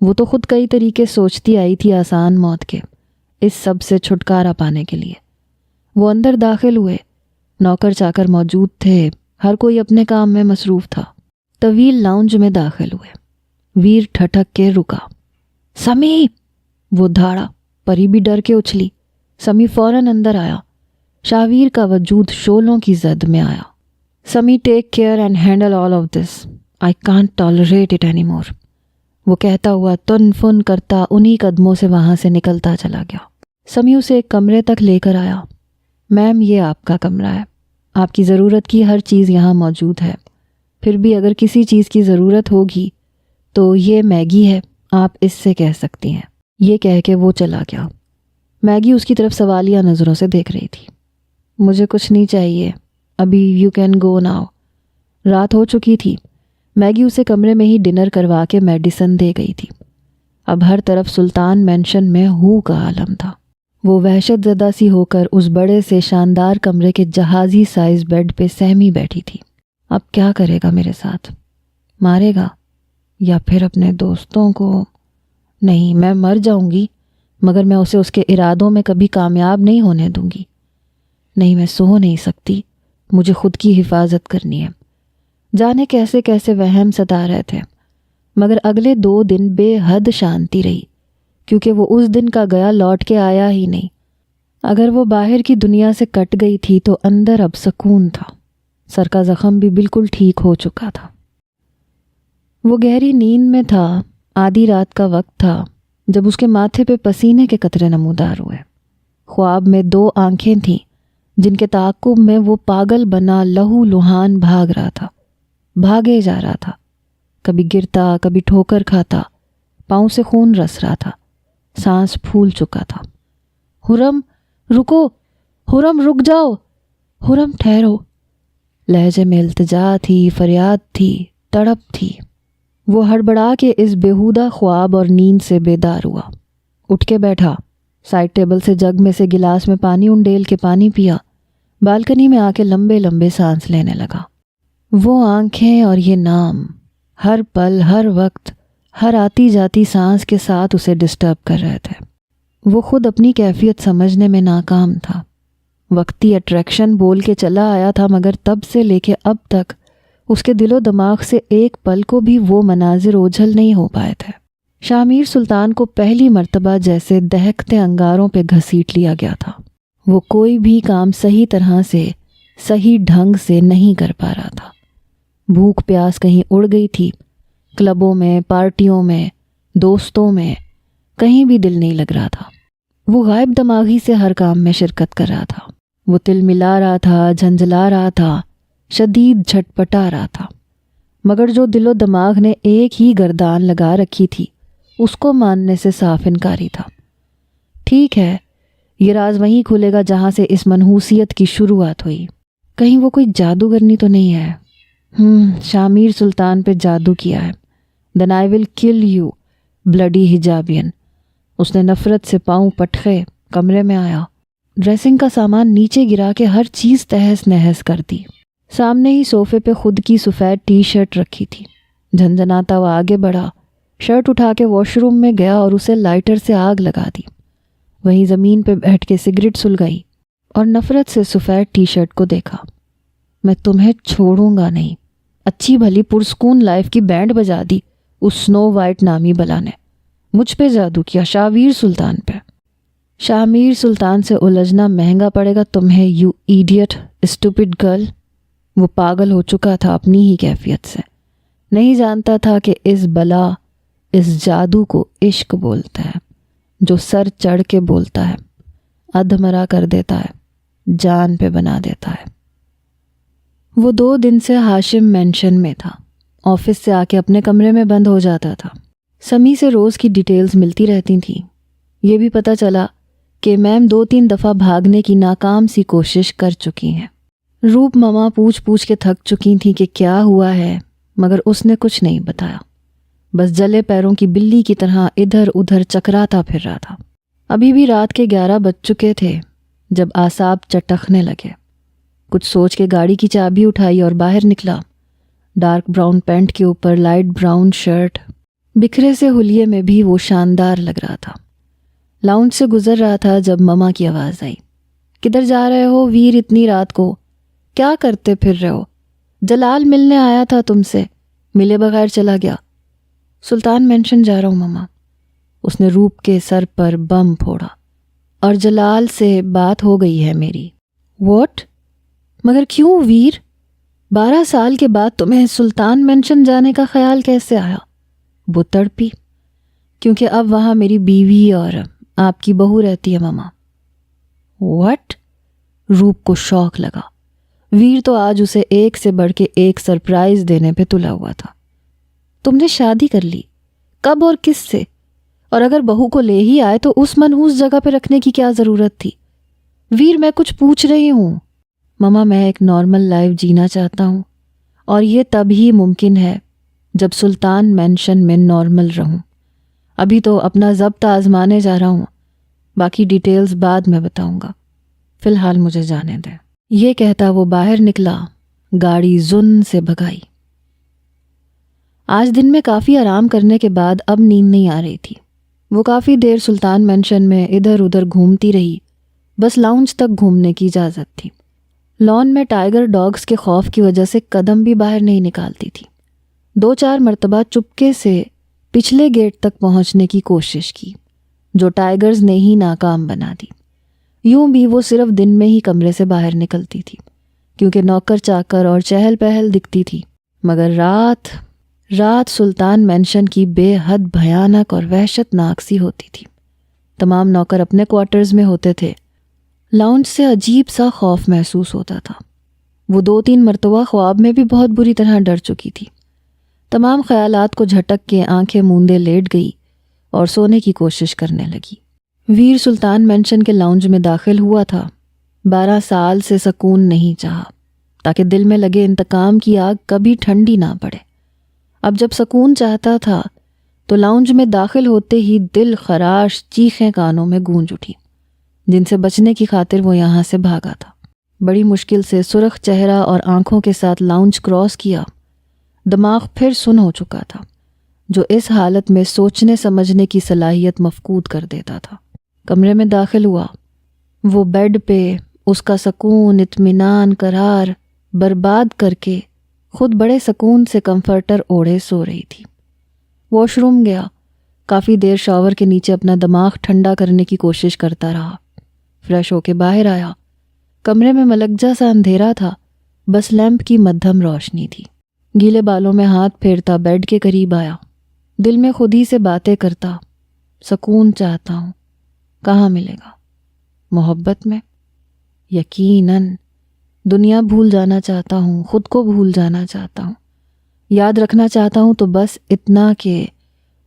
وہ تو خود کئی طریقے سوچتی آئی تھی آسان موت کے، اس سب سے چھٹکارا پانے کے لیے۔ وہ اندر داخل ہوئے۔ نوکر چاکر موجود تھے، ہر کوئی اپنے کام میں مصروف تھا۔ طویل لاؤنج میں داخل ہوئے۔ ویر ٹھٹک کے رکا۔ سمی! وہ دھاڑا۔ پری بھی ڈر کے اچھلی۔ سمی فوراً اندر آیا۔ شاویر کا وجود شولوں کی زد میں آیا۔ Sami take care and handle all of this, I can't tolerate it any more, وہ کہتا ہوا تن فن کرتا انہی قدموں سے وہاں سے نکلتا چلا گیا۔ سمی اسے ایک کمرے تک لے کر آیا۔ میم، یہ آپ کا کمرہ ہے، آپ کی ضرورت کی ہر چیز یہاں موجود ہے، پھر بھی اگر کسی چیز کی ضرورت ہوگی تو یہ میگی ہے، آپ اس سے کہہ سکتی ہیں۔ یہ کہہ کے وہ چلا گیا۔ میگی اس کی طرف سوالیہ نظروں سے دیکھ رہی تھی۔ مجھے کچھ نہیں چاہیے، ابھی یو کین گو ناؤ۔ رات ہو چکی تھی۔ میگی اسے کمرے میں ہی ڈنر کروا کے میڈیسن دے گئی تھی۔ اب ہر طرف سلطان مینشن میں ہو کا عالم تھا۔ وہ وحشت زدہ سی ہو کر اس بڑے سے شاندار کمرے کے جہازی سائز بیڈ پہ سہمی بیٹھی تھی۔ اب کیا کرے گا میرے ساتھ؟ مارے گا؟ یا پھر اپنے دوستوں کو؟ نہیں، میں مر جاؤں گی مگر میں اسے اس کے ارادوں میں کبھی کامیاب نہیں ہونے دوں گی۔ نہیں، میں سو نہیں سکتی، مجھے خود کی حفاظت کرنی ہے۔ جانے کیسے کیسے وہم ستا رہے تھے، مگر اگلے 2 دن بے حد شانتی رہی، کیونکہ وہ اس دن کا گیا لوٹ کے آیا ہی نہیں۔ اگر وہ باہر کی دنیا سے کٹ گئی تھی تو اندر اب سکون تھا۔ سر کا زخم بھی بالکل ٹھیک ہو چکا تھا۔ وہ گہری نیند میں تھا۔ آدھی رات کا وقت تھا جب اس کے ماتھے پہ پسینے کے قطرے نمودار ہوئے۔ خواب میں 2 آنکھیں تھیں جن کے تعاقب میں وہ پاگل بنا لہو لہان بھاگ رہا تھا، بھاگے جا رہا تھا، کبھی گرتا کبھی ٹھوکر کھاتا، پاؤں سے خون رس رہا تھا، سانس پھول چکا تھا۔ حرم رکو، حرم رک جاؤ، حرم ٹھہرو۔ لہجے میں التجا تھی، فریاد تھی، تڑپ تھی۔ وہ ہڑبڑا کے اس بیہودہ خواب اور نیند سے بیدار ہوا۔ اٹھ کے بیٹھا، سائڈ ٹیبل سے جگ میں سے گلاس میں پانی انڈیل کے پانی پیا، بالکنی میں آ کے لمبے لمبے سانس لینے لگا۔ وہ آنکھیں اور یہ نام، ہر پل، ہر وقت، ہر آتی جاتی سانس کے ساتھ اسے ڈسٹرب کر رہے تھے۔ وہ خود اپنی کیفیت سمجھنے میں ناکام تھا۔ وقتی اٹریکشن بول کے چلا آیا تھا، مگر تب سے لے کے اب تک اس کے دل و دماغ سے ایک پل کو بھی وہ مناظر اوجھل نہیں ہو پائے تھے۔ شامیر سلطان کو پہلی مرتبہ جیسے دہکتے انگاروں پہ گھسیٹ لیا گیا تھا۔ وہ کوئی بھی کام صحیح طرح سے، صحیح ڈھنگ سے نہیں کر پا رہا تھا۔ بھوک پیاس کہیں اڑ گئی تھی، کلبوں میں، پارٹیوں میں، دوستوں میں، کہیں بھی دل نہیں لگ رہا تھا۔ وہ غائب دماغی سے ہر کام میں شرکت کر رہا تھا۔ وہ تل ملا رہا تھا، جھنجھلا رہا تھا، شدید جھٹپٹا رہا تھا، مگر جو دل و دماغ نے ایک ہی گردان لگا رکھی تھی اس کو ماننے سے صاف انکاری تھا۔ ٹھیک ہے، یہ راز وہیں کھلے گا جہاں سے اس منحوسیت کی شروعات ہوئی۔ کہیں وہ کوئی جادوگرنی تو نہیں ہے؟ شامیر سلطان پہ جادو کیا ہے۔ Then I will kill you, bloody hijabian۔ اس نے نفرت سے پاؤں پٹخے کمرے میں آیا، ڈریسنگ کا سامان نیچے گرا کے ہر چیز تہس نہس کر دی۔ سامنے ہی صوفے پہ خود کی سفید ٹی شرٹ رکھی تھی۔ جھنجھناتا وہ آگے بڑھا، شرٹ اٹھا کے واش روم میں گیا اور اسے لائٹر سے آگ لگا دی۔ وہیں زمین پہ بیٹھ کے سگریٹ سلگائی اور نفرت سے سفید ٹی شرٹ کو دیکھا۔ میں تمہیں چھوڑوں گا نہیں۔ اچھی بھلی پرسکون لائف کی بینڈ بجا دی اس سنو وائٹ نامی بلا نے۔ مجھ پہ جادو کیا، شامیر سلطان پہ۔ شامیر سلطان سے الجھنا مہنگا پڑے گا تمہیں، یو ایڈیٹ اسٹوپڈ گرل۔ وہ پاگل ہو چکا تھا اپنی ہی کیفیت سے۔ نہیں جانتا تھا کہ اس بلا، اس جادو کو عشق بولتا ہے، جو سر چڑھ کے بولتا ہے، ادھمرا کر دیتا ہے، جان پہ بنا دیتا ہے۔ وہ 2 دن سے ہاشم مینشن میں تھا۔ آفس سے آ کے اپنے کمرے میں بند ہو جاتا تھا۔ سمی سے روز کی ڈیٹیلز ملتی رہتی تھیں۔ یہ بھی پتہ چلا کہ میم 2-3 دفعہ بھاگنے کی ناکام سی کوشش کر چکی ہیں۔ روپ ماما پوچھ کے تھک چکی تھیں کہ کیا ہوا ہے، مگر اس نے کچھ نہیں بتایا۔ بس جلے پیروں کی بلی کی طرح ادھر ادھر چکراتا پھر رہا تھا۔ ابھی بھی رات کے 11 بج چکے تھے جب اعصاب چٹکنے لگے۔ کچھ سوچ کے گاڑی کی چابی اٹھائی اور باہر نکلا۔ ڈارک براؤن پینٹ کے اوپر لائٹ براؤن شرٹ، بکھرے سے حلیے میں بھی وہ شاندار لگ رہا تھا۔ لاؤنج سے گزر رہا تھا جب مما کی آواز آئی۔ کدھر جا رہے ہو ویر اتنی رات کو؟ کیا کرتے پھر رہے ہو؟ جلال ملنے آیا تھا تم سے، ملے بغیر چلا گیا۔ سلطان مینشن جا رہا ہوں مما۔ اس نے روپ کے سر پر بم پھوڑا۔ اور جلال سے بات ہو گئی ہے میری۔ واٹ؟ مگر کیوں ویر؟ 12 سال کے بعد تمہیں سلطان مینشن جانے کا خیال کیسے آیا؟ وہ تڑپی۔ کیونکہ اب وہاں میری بیوی اور آپ کی بہو رہتی ہے مما۔ واٹ؟ روپ کو شوق لگا۔ ویر تو آج اسے ایک سے بڑھ کے ایک سرپرائز دینے پہ تلا ہوا تھا۔ تم نے شادی کر لی؟ کب اور کس سے؟ اور اگر بہو کو لے ہی آئے تو اس منحوس جگہ پہ رکھنے کی کیا ضرورت تھی؟ ویر میں کچھ پوچھ رہی ہوں۔ مما میں ایک نارمل لائف جینا چاہتا ہوں، اور یہ تب ہی ممکن ہے جب سلطان مینشن میں نارمل رہوں۔ ابھی تو اپنا ضبط آزمانے جا رہا ہوں، باقی ڈیٹیلز بعد میں بتاؤں گا، فی الحال مجھے جانے دیں۔ یہ کہتا وہ باہر نکلا، گاڑی زن سے بھگائی۔ آج دن میں کافی آرام کرنے کے بعد اب نیند نہیں آ رہی تھی۔ وہ کافی دیر سلطان مینشن میں ادھر ادھر گھومتی رہی، بس لاؤنج تک گھومنے کی اجازت تھی۔ لان میں ٹائیگر ڈاگز کے خوف کی وجہ سے قدم بھی باہر نہیں نکالتی تھی۔ 2-4 مرتبہ چپکے سے پچھلے گیٹ تک پہنچنے کی کوشش کی، جو ٹائیگرز نے ہی ناکام بنا دی۔ یوں بھی وہ صرف دن میں ہی کمرے سے باہر نکلتی تھی، کیونکہ نوکر چاکر اور چہل پہل دکھتی تھی، مگر رات سلطان مینشن کی بے حد بھیانک اور وحشت ناک سی ہوتی تھی۔ تمام نوکر اپنے کوارٹرز میں ہوتے تھے۔ لاؤنج سے عجیب سا خوف محسوس ہوتا تھا۔ وہ 2-3 مرتبہ خواب میں بھی بہت بری طرح ڈر چکی تھی۔ تمام خیالات کو جھٹک کے آنکھیں موندے لیٹ گئی اور سونے کی کوشش کرنے لگی۔ ویر سلطان مینشن کے لاؤنج میں داخل ہوا تھا۔ 12 سال سے سکون نہیں چاہا، تاکہ دل میں لگے انتقام کی آگ کبھی ٹھنڈی نہ پڑے۔ اب جب سکون چاہتا تھا تو لاؤنج میں داخل ہوتے ہی دل خراش چیخیں کانوں میں گونج اٹھی، جن سے بچنے کی خاطر وہ یہاں سے بھاگا تھا۔ بڑی مشکل سے سرخ چہرہ اور آنکھوں کے ساتھ لاؤنج کراس کیا۔ دماغ پھر سن ہو چکا تھا، جو اس حالت میں سوچنے سمجھنے کی صلاحیت مفقود کر دیتا تھا۔ کمرے میں داخل ہوا، وہ بیڈ پہ اس کا سکون، اطمینان، قرار برباد کر کے خود بڑے سکون سے کمفرٹر اوڑھے سو رہی تھی۔ واش روم گیا، کافی دیر شاور کے نیچے اپنا دماغ ٹھنڈا کرنے کی کوشش کرتا رہا۔ فریش ہو کے باہر آیا، کمرے میں ملکجا سا اندھیرا تھا، بس لیمپ کی مدھم روشنی تھی۔ گیلے بالوں میں ہاتھ پھیرتا بیڈ کے قریب آیا، دل میں خود ہی سے باتیں کرتا، سکون چاہتا ہوں، کہاں ملے گا؟ محبت میں؟ یقیناً۔ دنیا بھول جانا چاہتا ہوں، خود کو بھول جانا چاہتا ہوں، یاد رکھنا چاہتا ہوں تو بس اتنا کہ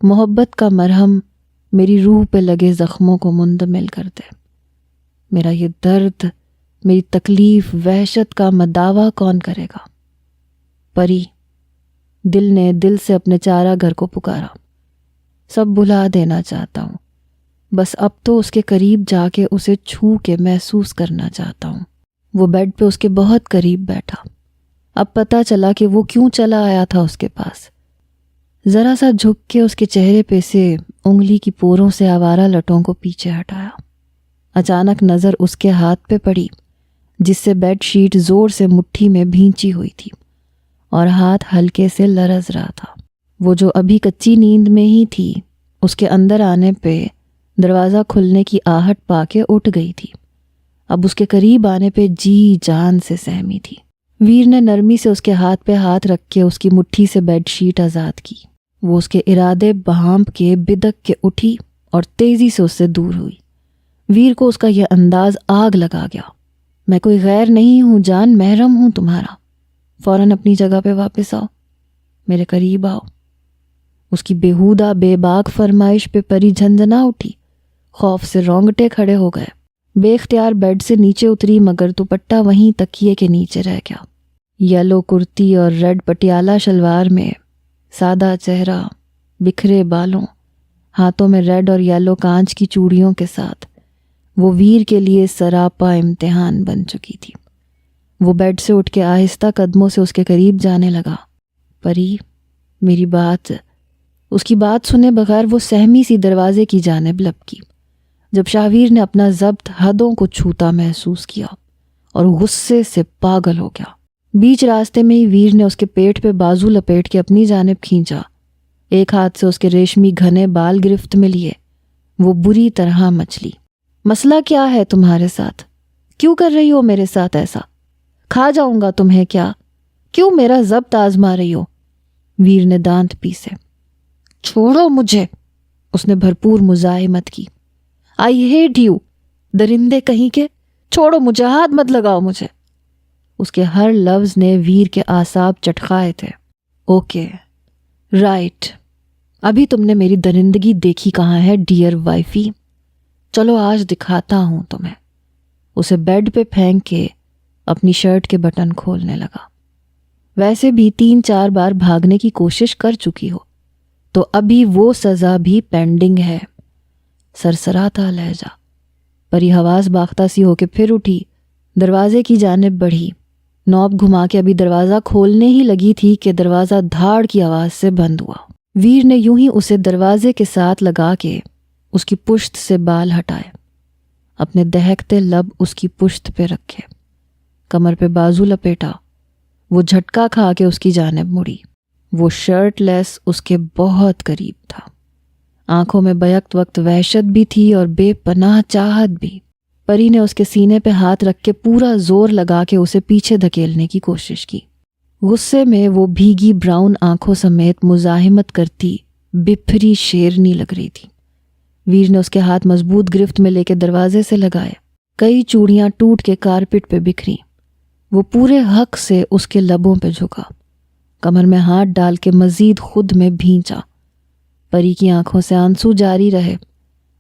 محبت کا مرہم میری روح پہ لگے زخموں کو منتمل کر دے۔ میرا یہ درد، میری تکلیف، وحشت کا مداوا کون کرے گا؟ پری، دل نے دل سے اپنے چارہ گھر کو پکارا۔ سب بھلا دینا چاہتا ہوں، بس اب تو اس کے قریب جا کے اسے چھو کے محسوس کرنا چاہتا ہوں۔ وہ بیڈ پہ اس کے بہت قریب بیٹھا۔ اب پتہ چلا کہ وہ کیوں چلا آیا تھا اس کے پاس۔ ذرا سا جھک کے اس کے چہرے پہ سے انگلی کی پوروں سے آوارہ لٹوں کو پیچھے ہٹایا۔ اچانک نظر اس کے ہاتھ پہ پڑی جس سے بیڈ شیٹ زور سے مٹھی میں بھینچی ہوئی تھی اور ہاتھ ہلکے سے لرز رہا تھا۔ وہ جو ابھی کچی نیند میں ہی تھی، اس کے اندر آنے پہ دروازہ کھلنے کی آہٹ پا کے اٹھ گئی تھی۔ اب اس کے قریب آنے پہ جی جان سے سہمی تھی۔ ویر نے نرمی سے اس کے ہاتھ پہ ہاتھ رکھ کے اس کی مٹھی سے بیڈ شیٹ آزاد کی۔ وہ اس کے ارادے بھانپ کے بدک کے اٹھی اور تیزی سے اس سے دور ہوئی۔ ویر کو اس کا یہ انداز آگ لگا گیا۔ میں کوئی غیر نہیں ہوں جان، محرم ہوں تمہارا، فوراً اپنی جگہ پہ واپس آؤ، میرے قریب آؤ۔ اس کی بیہودہ بے باک فرمائش پہ پری جھنجھنا اٹھی، خوف سے رونگٹے کھڑے ہو گئے۔ بے اختیار بیڈ سے نیچے اتری مگر دوپٹہ وہیں تکیے کے نیچے رہ گیا۔ یلو کرتی اور ریڈ پٹیالہ شلوار میں، سادہ چہرہ، بکھرے بالوں، ہاتھوں میں ریڈ اور یلو کانچ کی چوڑیوں کے ساتھ وہ ویر کے لیے سراپا امتحان بن چکی تھی۔ وہ بیڈ سے اٹھ کے آہستہ قدموں سے اس کے قریب جانے لگا۔ پری، میری بات۔ اس کی بات سنے بغیر وہ سہمی سی دروازے کی جانب لپکی جب شاہویر نے اپنا ضبط حدوں کو چھوتا محسوس کیا اور غصے سے پاگل ہو گیا۔ بیچ راستے میں ہی ویر نے اس کے پیٹ پہ بازو لپیٹ کے اپنی جانب کھینچا۔ ایک ہاتھ سے اس کے ریشمی گھنے بال گرفت میں لیے وہ بری طرح مچلی۔ مسئلہ کیا ہے تمہارے ساتھ؟ کیوں کر رہی ہو میرے ساتھ ایسا؟ کھا جاؤں گا تمہیں کیا؟ کیوں میرا ضبط آزما رہی ہو؟ ویر نے دانت پیسے۔ چھوڑو مجھے، اس نے بھرپور مزاحمت کی۔ آئی ہیٹ یو، درندے کہیں کے، چھوڑو مجھے، ہاتھ مت لگاؤ مجھے۔ اس کے ہر لفظ نے ویر کے اعصاب چٹخائے تھے۔ اوکے، رائٹ، ابھی تم نے میری درندگی دیکھی کہاں ہے ڈیئر وائفی، چلو آج دکھاتا ہوں تمہیں۔ اسے بیڈ پہ پھینک کے اپنی شرٹ کے بٹن کھولنے لگا۔ ویسے بھی 3-4 بار بھاگنے کی کوشش کر چکی ہو تو ابھی وہ سزا بھی پینڈنگ ہے۔ سرسراتا لہجہ، پری حواس باختہ سی ہو کے پھر اٹھی، دروازے کی جانب بڑھی، نوب گھما کے ابھی دروازہ کھولنے ہی لگی تھی کہ دروازہ دھاڑ کی آواز سے بند ہوا۔ ویر نے یوں ہی اسے دروازے کے ساتھ لگا کے اس کی پشت سے بال ہٹائے، اپنے دہکتے لب اس کی پشت پہ رکھے، کمر پہ بازو لپیٹا۔ وہ جھٹکا کھا کے اس کی جانب مڑی۔ وہ شرٹ لیس اس کے بہت قریب تھا۔ آنکھوں میں بیک وقت وحشت بھی تھی اور بے پناہ چاہت بھی۔ پری نے اس کے سینے پہ ہاتھ رکھ کے پورا زور لگا کے اسے پیچھے دھکیلنے کی کوشش کی۔ غصے میں وہ بھیگی براؤن آنکھوں سمیت مزاحمت کرتی بپھری شیرنی لگ رہی تھی۔ ویر نے اس کے ہاتھ مضبوط گرفت میں لے کے دروازے سے لگائے۔ کئی چوڑیاں ٹوٹ کے کارپٹ پہ بکھری۔ وہ پورے حق سے اس کے لبوں پہ جھکا، کمر میں ہاتھ ڈال کے مزید خود میں بھینچا۔ پری کی آنکھوں سے آنسو جاری رہے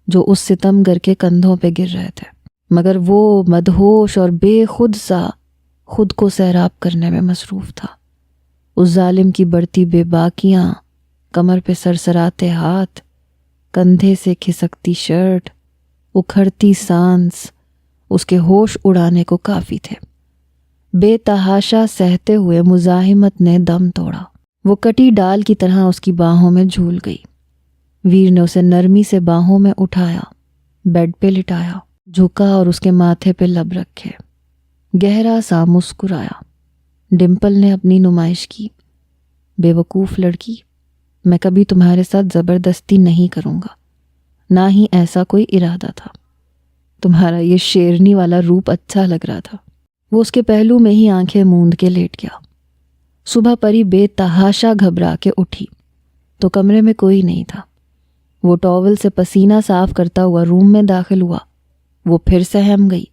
جو اس ستمگر کے کندھوں پہ گر رہے تھے، مگر وہ مدہوش اور بے خود سا خود کو سیراب کرنے میں مصروف تھا۔ اس ظالم کی بڑھتی بے باکیاں، کمر پہ سرسراتے ہاتھ، کندھے سے کھسکتی شرٹ، اکھڑتی سانس اس کے ہوش اڑانے کو کافی تھے۔ بے تحاشا سہتے ہوئے مزاحمت نے دم توڑا۔ وہ کٹی ڈال کی طرح اس کی باہوں میں جھول گئی۔ ویر نے اسے نرمی سے باہوں میں اٹھایا، بیڈ پہ لٹایا، جھکا اور اس کے ماتھے پہ لب رکھے، گہرا سا مسکرایا۔ ڈمپل نے اپنی نمائش کی، بے وقوف لڑکی، میں کبھی تمہارے ساتھ زبردستی نہیں کروں گا، نہ ہی ایسا کوئی ارادہ تھا۔ تمہارا یہ شیرنی والا روپ اچھا لگ رہا تھا۔ وہ اس کے پہلو میں ہی آنکھیں موند کے لیٹ گیا۔ صبح پری بے تحاشا گھبرا کے اٹھی تو کمرے میں کوئی نہیں تھا۔ وہ ٹاول سے پسینہ صاف کرتا ہوا روم میں داخل ہوا۔ وہ پھر سہم گئی۔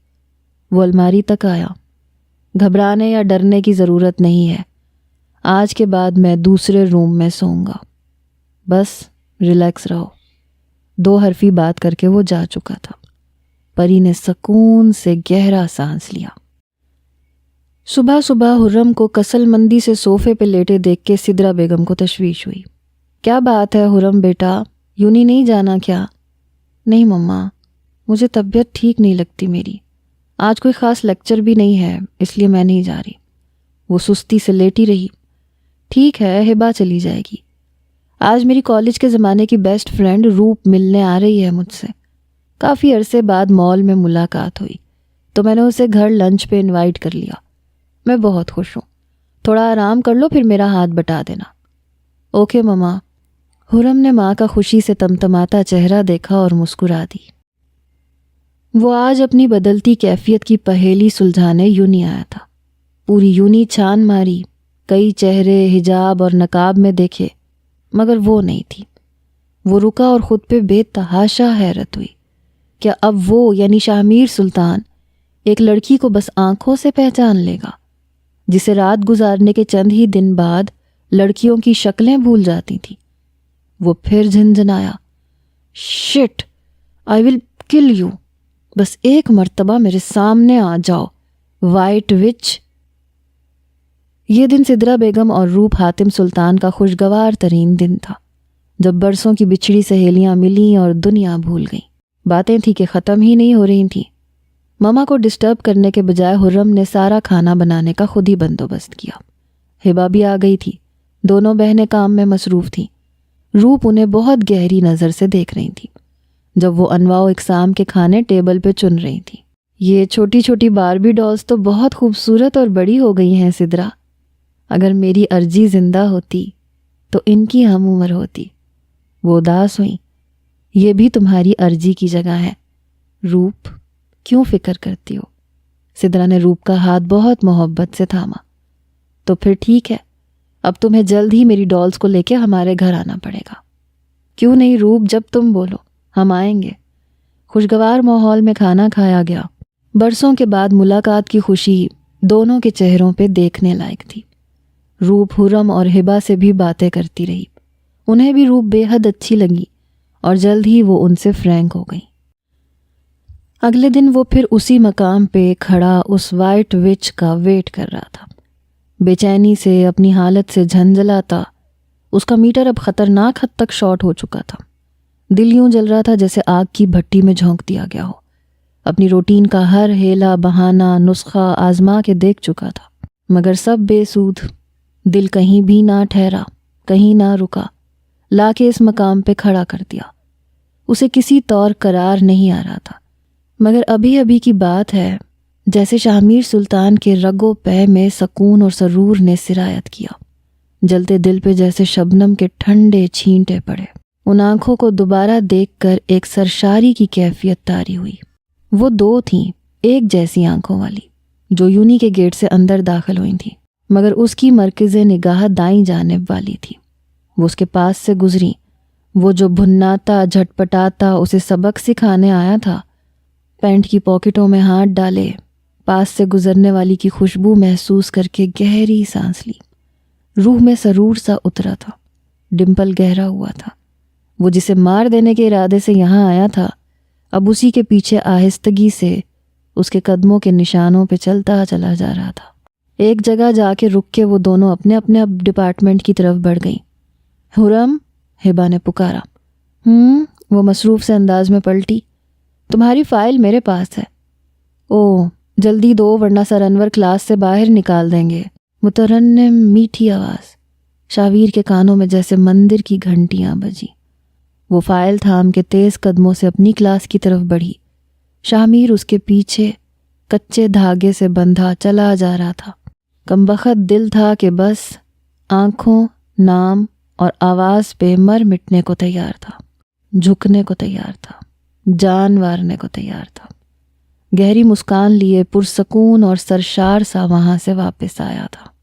وہ الماری تک آیا۔ گھبرانے یا ڈرنے کی ضرورت نہیں ہے، آج کے بعد میں دوسرے روم میں سوؤں گا، بس ریلیکس رہو۔ 2 حرفی بات کر کے وہ جا چکا تھا۔ پری نے سکون سے گہرا سانس لیا۔ صبح صبح حرم کو کسل مندی سے صوفے پہ لیٹے دیکھ کے سدرا بیگم کو تشویش ہوئی۔ کیا بات ہے حرم بیٹا، یونی نہیں جانا کیا؟ نہیں مما، مجھے طبیعت ٹھیک نہیں لگتی میری، آج کوئی خاص لیکچر بھی نہیں ہے، اس لیے میں نہیں جا رہی۔ وہ سستی سے لیٹی رہی۔ ٹھیک ہے، ہبا چلی جائے گی۔ آج میری کالج کے زمانے کی بیسٹ فرینڈ روپ ملنے آ رہی ہے مجھ سے۔ کافی عرصے بعد مال میں ملاقات ہوئی تو میں نے اسے گھر لنچ پہ انوائٹ کر لیا۔ میں بہت خوش ہوں، تھوڑا آرام کر لو پھر میرا ہاتھ بٹا دینا۔ اوکے مما۔ حرم نے ماں کا خوشی سے تمتماتا چہرہ دیکھا اور مسکرا دی۔ وہ آج اپنی بدلتی کیفیت کی پہیلی سلجھانے یونی آیا تھا۔ پوری یونی چھان ماری، کئی چہرے حجاب اور نقاب میں دیکھے، مگر وہ نہیں تھی۔ وہ رکا اور خود پہ بے تحاشا حیرت ہوئی۔ کیا اب وہ یعنی شاہمیر سلطان ایک لڑکی کو بس آنکھوں سے پہچان لے گا، جسے رات گزارنے کے چند ہی دن بعد لڑکیوں کی شکلیں بھول جاتی تھیں؟ وہ پھر جھنجھنایا، شٹ، آئی ول کل یو، بس ایک مرتبہ میرے سامنے آ جاؤ، وائٹ وچ۔ یہ دن سدرا بیگم اور روپ حاتم سلطان کا خوشگوار ترین دن تھا، جب برسوں کی بچھڑی سہیلیاں ملیں اور دنیا بھول گئیں۔ باتیں تھیں کہ ختم ہی نہیں ہو رہی تھیں۔ ماما کو ڈسٹرب کرنے کے بجائے حرم نے سارا کھانا بنانے کا خود ہی بندوبست کیا۔ ہبا بھی آ گئی تھی، دونوں بہنیں کام میں مصروف تھیں۔ روپ انہیں بہت گہری نظر سے دیکھ رہی تھی جب وہ انواع و اقسام کے کھانے ٹیبل پہ چن رہی تھیں۔ یہ چھوٹی چھوٹی باربی ڈالز تو بہت خوبصورت اور بڑی ہو گئی ہیں سدرا، اگر میری ارجی زندہ ہوتی تو ان کی ہم عمر ہوتی۔ وہ اداس ہوئیں۔ یہ بھی تمہاری ارجی کی جگہ ہے روپ، کیوں فکر کرتی ہو؟ سدرا نے روپ کا ہاتھ بہت محبت سے تھاما۔ تو پھر ٹھیک ہے، اب تمہیں جلد ہی میری ڈالز کو لے کے ہمارے گھر آنا پڑے گا۔ کیوں نہیں روپ، جب تم بولو ہم آئیں گے۔ خوشگوار ماحول میں کھانا کھایا گیا۔ برسوں کے بعد ملاقات کی خوشی دونوں کے چہروں پہ دیکھنے لائق تھی۔ روپ حرم اور ہبا سے بھی باتیں کرتی رہی، انہیں بھی روپ بے حد اچھی لگی اور جلد ہی وہ ان سے فرینک ہو گئی۔ اگلے دن وہ پھر اسی مقام پہ کھڑا اس وائٹ وچ کا ویٹ کر رہا تھا، بے چینی سے اپنی حالت سے جھنجھلاتا۔ اس کا میٹر اب خطرناک حد تک شارٹ ہو چکا تھا۔ دل یوں جل رہا تھا جیسے آگ کی بھٹی میں جھونک دیا گیا ہو۔ اپنی روٹین کا ہر ہیلا بہانہ نسخہ آزما کے دیکھ چکا تھا، مگر سب بے سود۔ دل کہیں بھی نہ ٹھہرا، کہیں نہ رکا، لا کے اس مقام پہ کھڑا کر دیا۔ اسے کسی طور قرار نہیں آ رہا تھا، مگر ابھی ابھی کی بات ہے جیسے شاہمیر سلطان کے رگ و پے میں سکون اور سرور نے سرایت کیا۔ جلتے دل پہ جیسے شبنم کے ٹھنڈے چھینٹے پڑے۔ ان آنکھوں کو دوبارہ دیکھ کر ایک سرشاری کی کیفیت طاری ہوئی۔ وہ 2 تھیں، ایک جیسی آنکھوں والی، جو یونی کے گیٹ سے اندر داخل ہوئی تھیں، مگر اس کی مرکز نگاہ دائیں جانب والی تھی۔ وہ اس کے پاس سے گزری۔ وہ جو بھناتا جھٹپٹاتا اسے سبق سکھانے آیا تھا، پینٹ کی پاکٹوں میں ہاتھ ڈالے، پاس سے گزرنے والی کی خوشبو محسوس کر کے گہری سانس لی۔ روح میں سرور سا اترا تھا، ڈمپل گہرا ہوا تھا۔ وہ جسے مار دینے کے ارادے سے یہاں آیا تھا، اب اسی کے پیچھے آہستگی سے اس کے قدموں کے نشانوں پہ چلتا چلا جا رہا تھا۔ ایک جگہ جا کے رک کے وہ دونوں اپنے اپنے ڈپارٹمنٹ کی طرف بڑھ گئیں۔ حرم، ہبا نے پکارا۔ وہ مصروف سے انداز میں پلٹی۔ تمہاری فائل میرے پاس ہے۔ او، جلدی دو ورنہ سر انور کلاس سے باہر نکال دیں گے۔ مترنم میٹھی آواز، شاویر کے کانوں میں جیسے مندر کی گھنٹیاں بجی۔ وہ فائل تھام کے تیز قدموں سے اپنی کلاس کی طرف بڑھی۔ شامیر اس کے پیچھے کچے دھاگے سے بندھا چلا جا رہا تھا۔ کمبخت دل تھا کہ بس آنکھوں، نام اور آواز پہ مر مٹنے کو تیار تھا، جھکنے کو تیار تھا، جان وارنے کو تیار تھا۔ گہری مسکان لیے پرسکون اور سرشار سا وہاں سے واپس آیا تھا۔